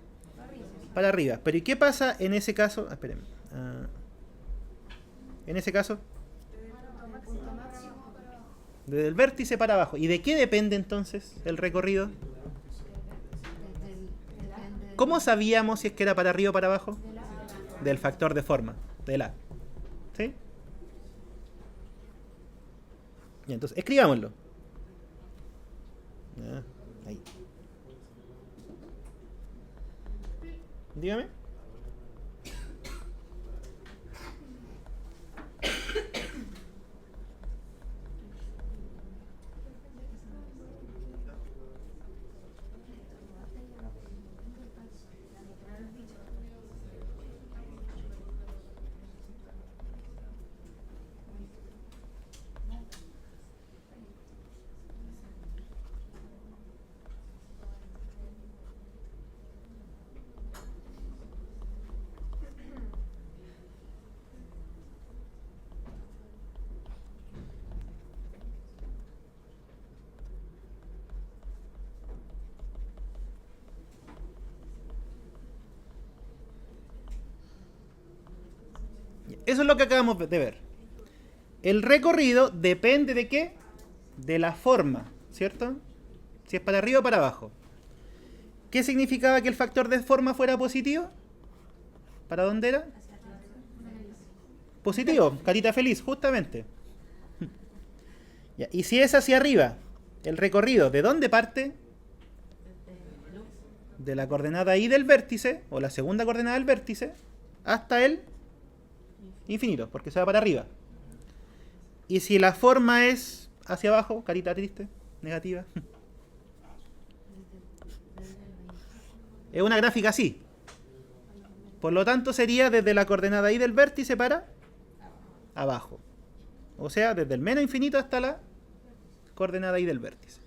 Para arriba. Pero ¿y qué pasa en ese caso? Esperen. En ese caso, desde el vértice para abajo. ¿Y de qué depende entonces el recorrido? ¿Cómo sabíamos si es que era para arriba o para abajo? Del factor de forma, del A. ¿Sí? Y entonces, escribámoslo. Ahí. Dígame. Eso es lo que acabamos de ver. El recorrido depende de qué? De la forma, ¿cierto? Si es para arriba o para abajo. ¿Qué significaba que el factor de forma fuera positivo? ¿Para dónde era? Positivo, carita feliz, justamente. Ya, y si es hacia arriba, el recorrido, ¿de dónde parte? De la coordenada Y del vértice, o la segunda coordenada del vértice, hasta el infinito, porque se va para arriba. Y si la forma es hacia abajo, carita triste, negativa. Es una gráfica así. Por lo tanto sería desde la coordenada Y del vértice para abajo. O sea, desde el menos infinito hasta la coordenada Y del vértice.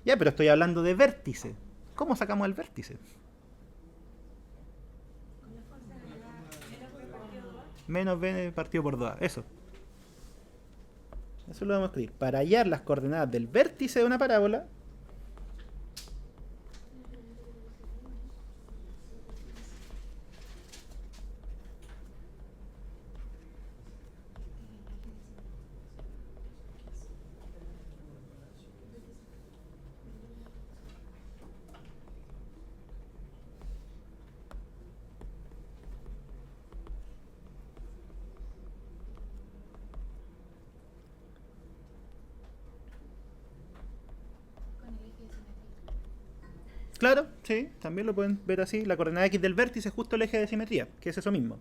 Ya, pero estoy hablando de vértice. ¿Cómo sacamos el vértice? Menos b partido por 2a. Eso lo vamos a escribir. Para hallar las coordenadas del vértice de una parábola, claro, sí, también lo pueden ver así. La coordenada X del vértice es justo el eje de simetría, que es eso mismo.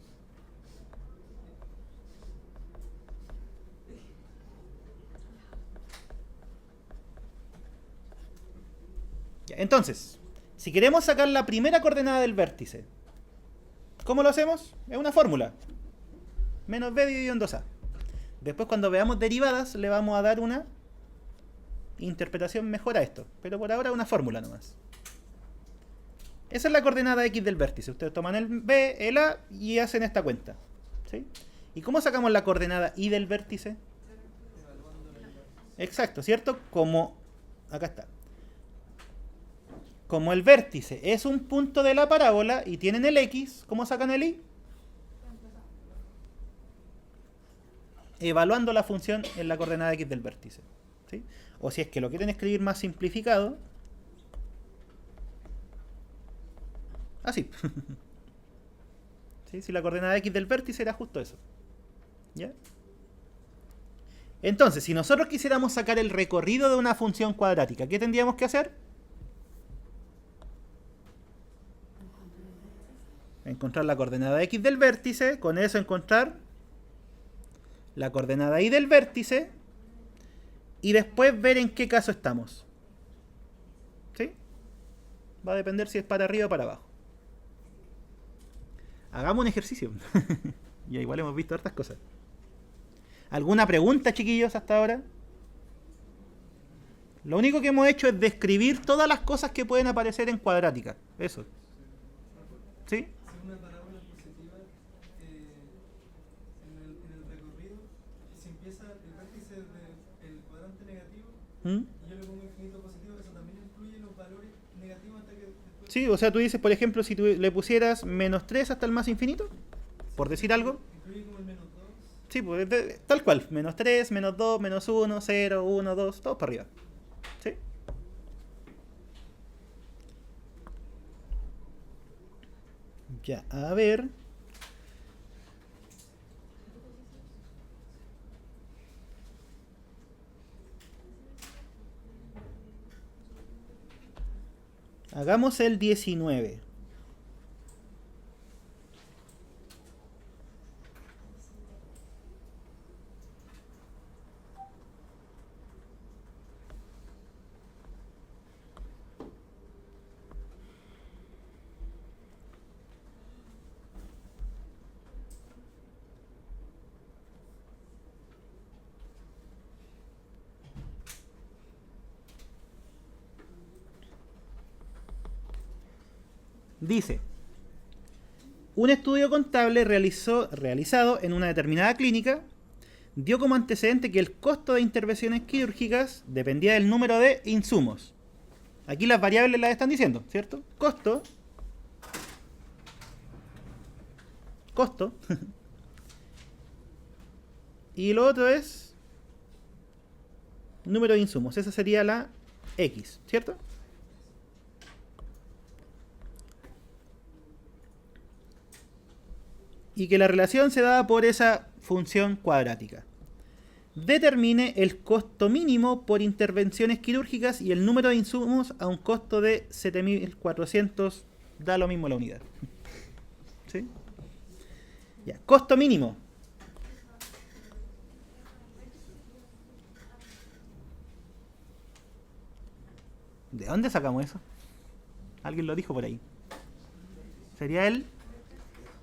Ya, entonces, si queremos sacar la primera coordenada del vértice, ¿cómo lo hacemos? Es una fórmula. Menos b dividido en 2a. Después, cuando veamos derivadas, le vamos a dar una interpretación mejor a esto. Pero por ahora una fórmula nomás. Esa es la coordenada x del vértice. Ustedes toman el b, el a y hacen esta cuenta. ¿Sí? ¿Y cómo sacamos la coordenada y del vértice? Exacto, ¿cierto? Como... acá está. Como el vértice es un punto de la parábola y tienen el x, ¿cómo sacan el y? Evaluando la función en la coordenada x del vértice. ¿Sí? O si es que lo quieren escribir más simplificado, así. ¿Sí? Si la coordenada x del vértice era justo eso. ¿Ya? Entonces, si nosotros quisiéramos sacar el recorrido de una función cuadrática, ¿qué tendríamos que hacer? Encontrar la coordenada x del vértice, con eso encontrar la coordenada y del vértice y después ver en qué caso estamos. ¿Sí? Va a depender si es para arriba o para abajo. Hagamos un ejercicio. Ya igual hemos visto hartas cosas. ¿Alguna pregunta, chiquillos, hasta ahora? Lo único que hemos hecho es describir todas las cosas que pueden aparecer en cuadrática. Eso. ¿Sí? Si una parábola positiva en el recorrido, si empieza el vértice del cuadrante negativo y yo le pongo infinito positivo, eso también incluye los valores negativos hasta que después... Sí, o sea, tú dices, por ejemplo, si tú le pusieras menos 3 hasta el más infinito, por decir algo. Incluye como el menos 2. Sí, pues tal cual. Menos 3, menos 2, menos 1, 0, 1, 2, todos para arriba. ¿Sí? Ya, a ver. Hagamos el 19. Dice, un estudio contable realizado en una determinada clínica dio como antecedente que el costo de intervenciones quirúrgicas dependía del número de insumos. Aquí las variables las están diciendo, ¿cierto? Costo. Y lo otro es número de insumos. Esa sería la X, ¿cierto? Y que la relación se da por esa función cuadrática. Determine el costo mínimo por intervenciones quirúrgicas y el número de insumos a un costo de 7.400, da lo mismo la unidad. ¿Sí? Ya, costo mínimo. ¿De dónde sacamos eso? Alguien lo dijo por ahí. Sería el...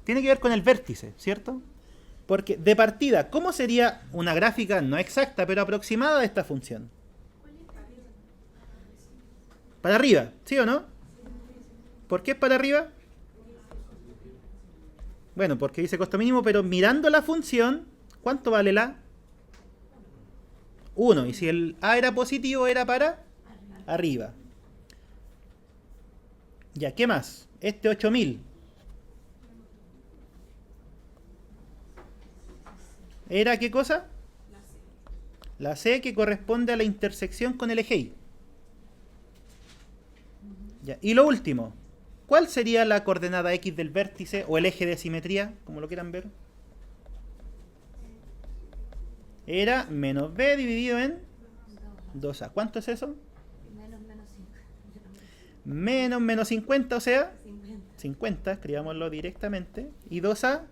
Tiene que ver con el vértice, ¿cierto? Porque de partida, ¿cómo sería una gráfica no exacta, pero aproximada de esta función? Para arriba, ¿sí o no? ¿Por qué es para arriba? Bueno, porque dice costo mínimo, pero mirando la función, ¿cuánto vale la? 1. Y si el A era positivo, era para arriba. Ya, ¿qué más? Este 8000. ¿Era qué cosa? La C, que corresponde a la intersección con el eje Y. Ya. Y lo último, ¿cuál sería la coordenada X del vértice o el eje de simetría, como lo quieran ver? Era menos B dividido en 2A. ¿Cuánto es eso? Menos 50, o sea 50, escribámoslo directamente. Y 2A.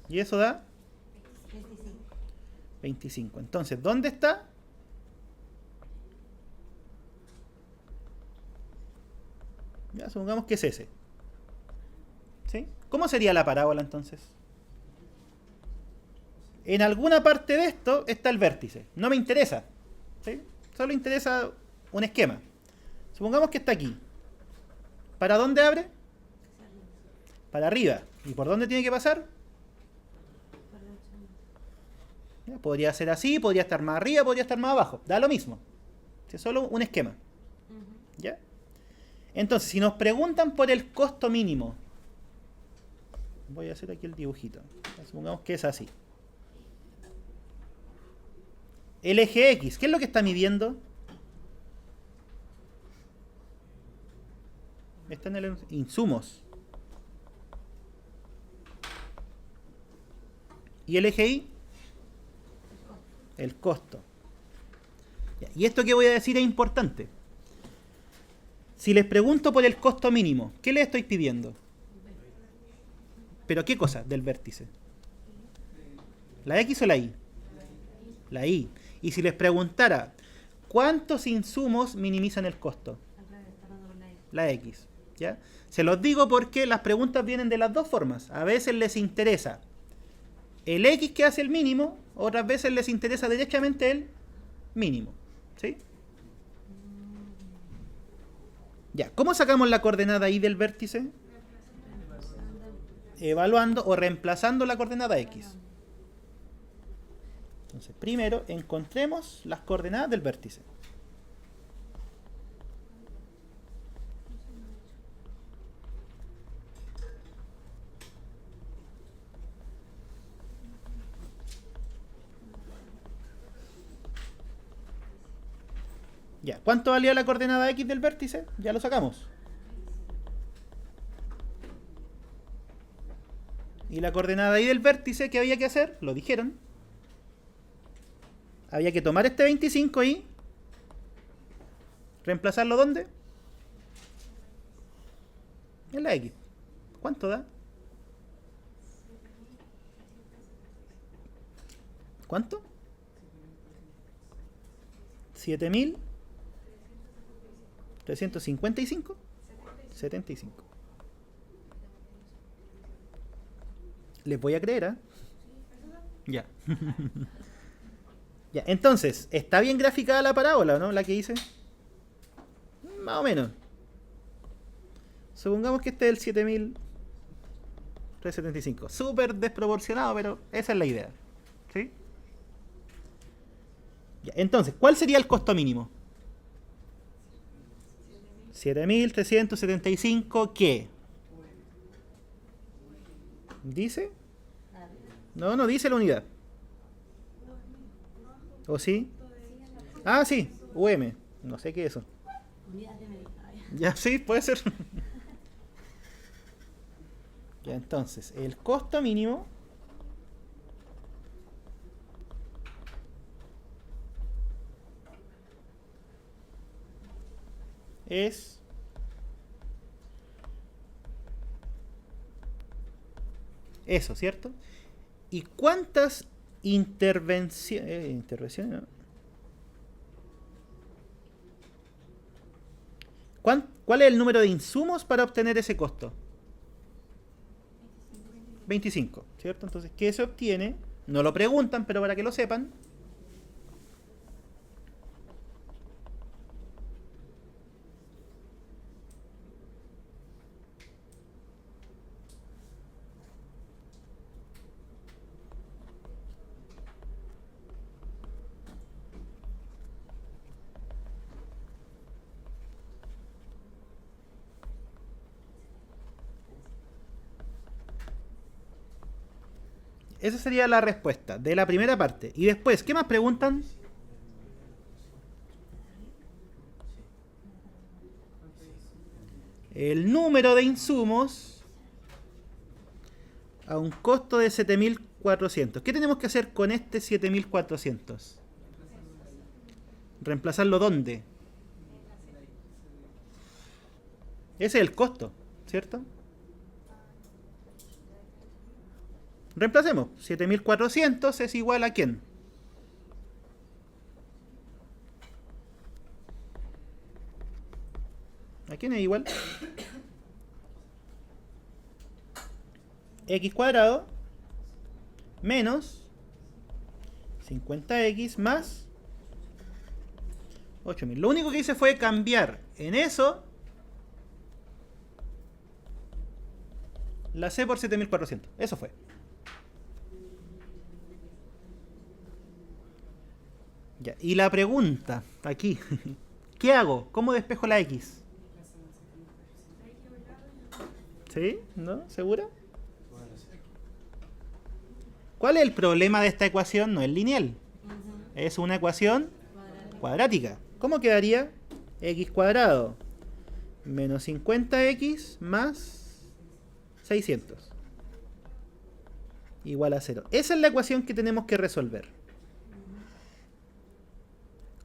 Y eso da 25. Entonces, ¿dónde está? Ya, supongamos que es ese. ¿Sí? ¿Cómo sería la parábola entonces? En alguna parte de esto está el vértice. No me interesa. ¿Sí? Solo interesa un esquema. Supongamos que está aquí. ¿Para dónde abre? Para arriba. ¿Y por dónde tiene que pasar? Ya, podría ser así, podría estar más arriba, podría estar más abajo. Da lo mismo. Es solo un esquema. ¿Ya? Entonces, si nos preguntan por el costo mínimo, voy a hacer aquí el dibujito. Supongamos que es así. El eje X, ¿qué es lo que está midiendo? Está en el insumos. ¿Y el eje Y? El costo. Y esto que voy a decir es importante. Si les pregunto por el costo mínimo, ¿qué les estoy pidiendo? ¿Pero qué cosa del vértice? ¿La X o la Y? La Y. Y si les preguntara, ¿cuántos insumos minimizan el costo? La X. ¿Ya? Se los digo porque las preguntas vienen de las dos formas. A veces les interesa el X que hace el mínimo, otras veces les interesa derechamente el mínimo. ¿Sí? Ya, ¿cómo sacamos la coordenada Y del vértice? Evaluando o reemplazando la coordenada X. Entonces, primero encontremos las coordenadas del vértice. Ya, ¿cuánto valía la coordenada X del vértice? Ya lo sacamos. Y la coordenada Y del vértice, ¿qué había que hacer? Lo dijeron. Había que tomar este 25 y reemplazarlo ¿dónde? En la X. ¿Cuánto da? ¿Cuánto? 7.355. 75. Les voy a creer, ¿eh? Ya. Ya, entonces, ¿está bien graficada la parábola, no? La que hice. Más o menos. Supongamos que este es el 7.375. Súper desproporcionado, pero esa es la idea. ¿Sí? Ya, entonces, ¿cuál sería el costo mínimo? 7.375, ¿qué? ¿Dice? No, no dice la unidad. ¿O sí? Ah, sí, UM. No sé qué es eso. Ya, sí, puede ser. Ya, entonces, el costo mínimo es eso, ¿cierto? ¿Y cuántas intervenciones? ¿No? ¿Cuál es el número de insumos para obtener ese costo? 25, ¿cierto? Entonces, ¿qué se obtiene? No lo preguntan, pero para que lo sepan. Esa sería la respuesta de la primera parte. Y después, ¿qué más preguntan? El número de insumos a un costo de 7.400. ¿Qué tenemos que hacer con este 7.400? ¿Reemplazarlo dónde? Ese es el costo, ¿cierto? Reemplacemos. 7.400 es igual a ¿quién? ¿A quién es igual? x cuadrado menos 50x más 8000. Lo único que hice fue cambiar en eso la c por 7400. Eso fue. Ya. Y la pregunta aquí, ¿qué hago? ¿Cómo despejo la x? ¿Sí? ¿No? ¿Segura? ¿Cuál es el problema de esta ecuación? No es lineal. Es una ecuación cuadrática. ¿Cómo quedaría? X cuadrado menos 50x más 600 igual a 0. Esa es la ecuación que tenemos que resolver.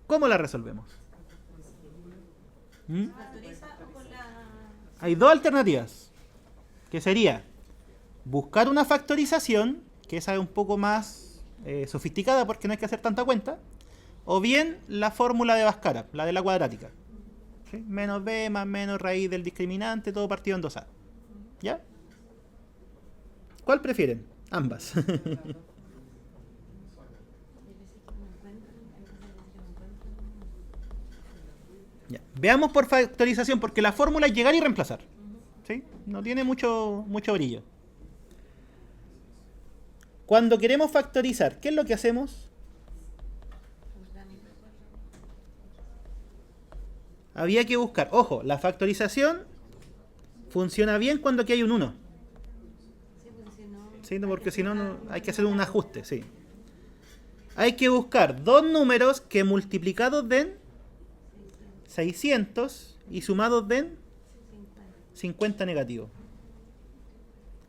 ¿Cómo la resolvemos? ¿Factoriza o con la...? Hay dos alternativas. Que sería buscar una factorización, que esa es un poco más sofisticada porque no hay que hacer tanta cuenta, o bien la fórmula de Bhaskara, la de la cuadrática. ¿Sí? Menos b más menos raíz del discriminante, todo partido en 2a. ¿Ya? ¿Cuál prefieren? Ambas. Ya. Veamos por factorización, porque la fórmula es llegar y reemplazar. ¿Sí? No tiene mucho brillo. Cuando queremos factorizar, ¿qué es lo que hacemos? Había que buscar, ojo, la factorización funciona bien cuando aquí hay un 1. Sí, porque si no, hay que hacer un ajuste, sí. Hay que buscar dos números que multiplicados den 600 y sumados den 50 negativos.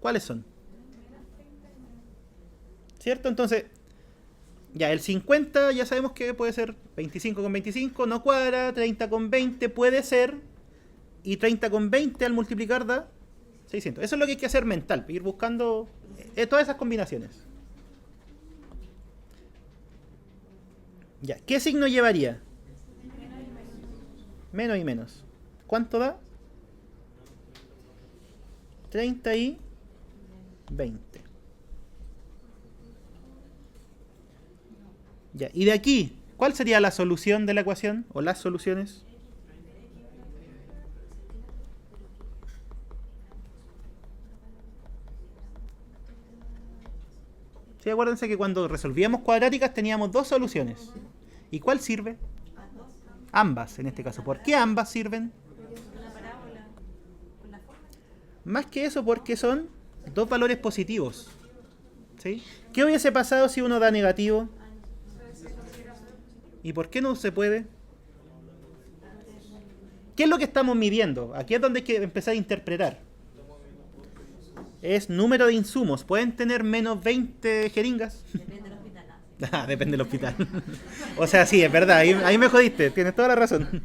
¿Cuáles son? ¿Cierto? Entonces, ya el 50 ya sabemos que puede ser 25 con 25, no cuadra, 30 con 20 puede ser, y 30 con 20 al multiplicar da 600. Eso es lo que hay que hacer mental, ir buscando todas esas combinaciones. Ya, ¿qué signo llevaría? Menos y menos. ¿Cuánto da? 30 y 20. Ya, y de aquí, ¿cuál sería la solución de la ecuación? ¿O las soluciones? Sí, acuérdense que cuando resolvíamos cuadráticas teníamos dos soluciones. ¿Y cuál sirve? Ambas, en este caso. ¿Por qué ambas sirven? Más que eso, porque son dos valores positivos. ¿Sí? ¿Qué hubiese pasado si uno da negativo? ¿Y por qué no se puede? ¿Qué es lo que estamos midiendo? Aquí es donde hay que empezar a interpretar. Es número de insumos. ¿Pueden tener menos 20 jeringas? Depende del hospital. Ah, depende del hospital. O sea, sí, es verdad. Ahí me jodiste. Tienes toda la razón.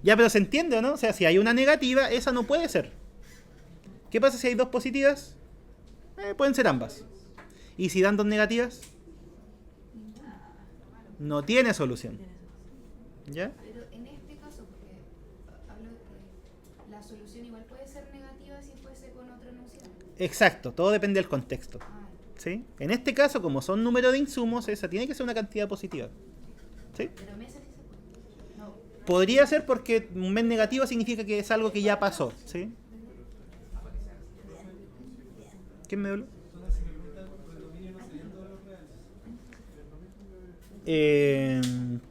Ya, pero se entiende, ¿o no? O sea, si hay una negativa, esa no puede ser. ¿Qué pasa si hay dos positivas? Pueden ser ambas. ¿Y si dan dos negativas? No tiene solución. ¿Ya? Pero en este caso, porque hablo de que la solución igual puede ser negativa si fuese con otro enunciado. Exacto, todo depende del contexto. ¿Sí? En este caso, como son números de insumos, esa tiene que ser una cantidad positiva. ¿Sí? Pero meses sí se puede. No. Podría ser porque un mes negativo significa que es algo que ya pasó. ¿Sí? ¿Quién me habló?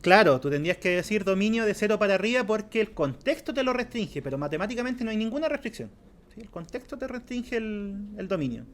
Claro, tú tendrías que decir dominio de 0 para arriba porque el contexto te lo restringe, pero matemáticamente no hay ninguna restricción. ¿Sí? El contexto te restringe el dominio.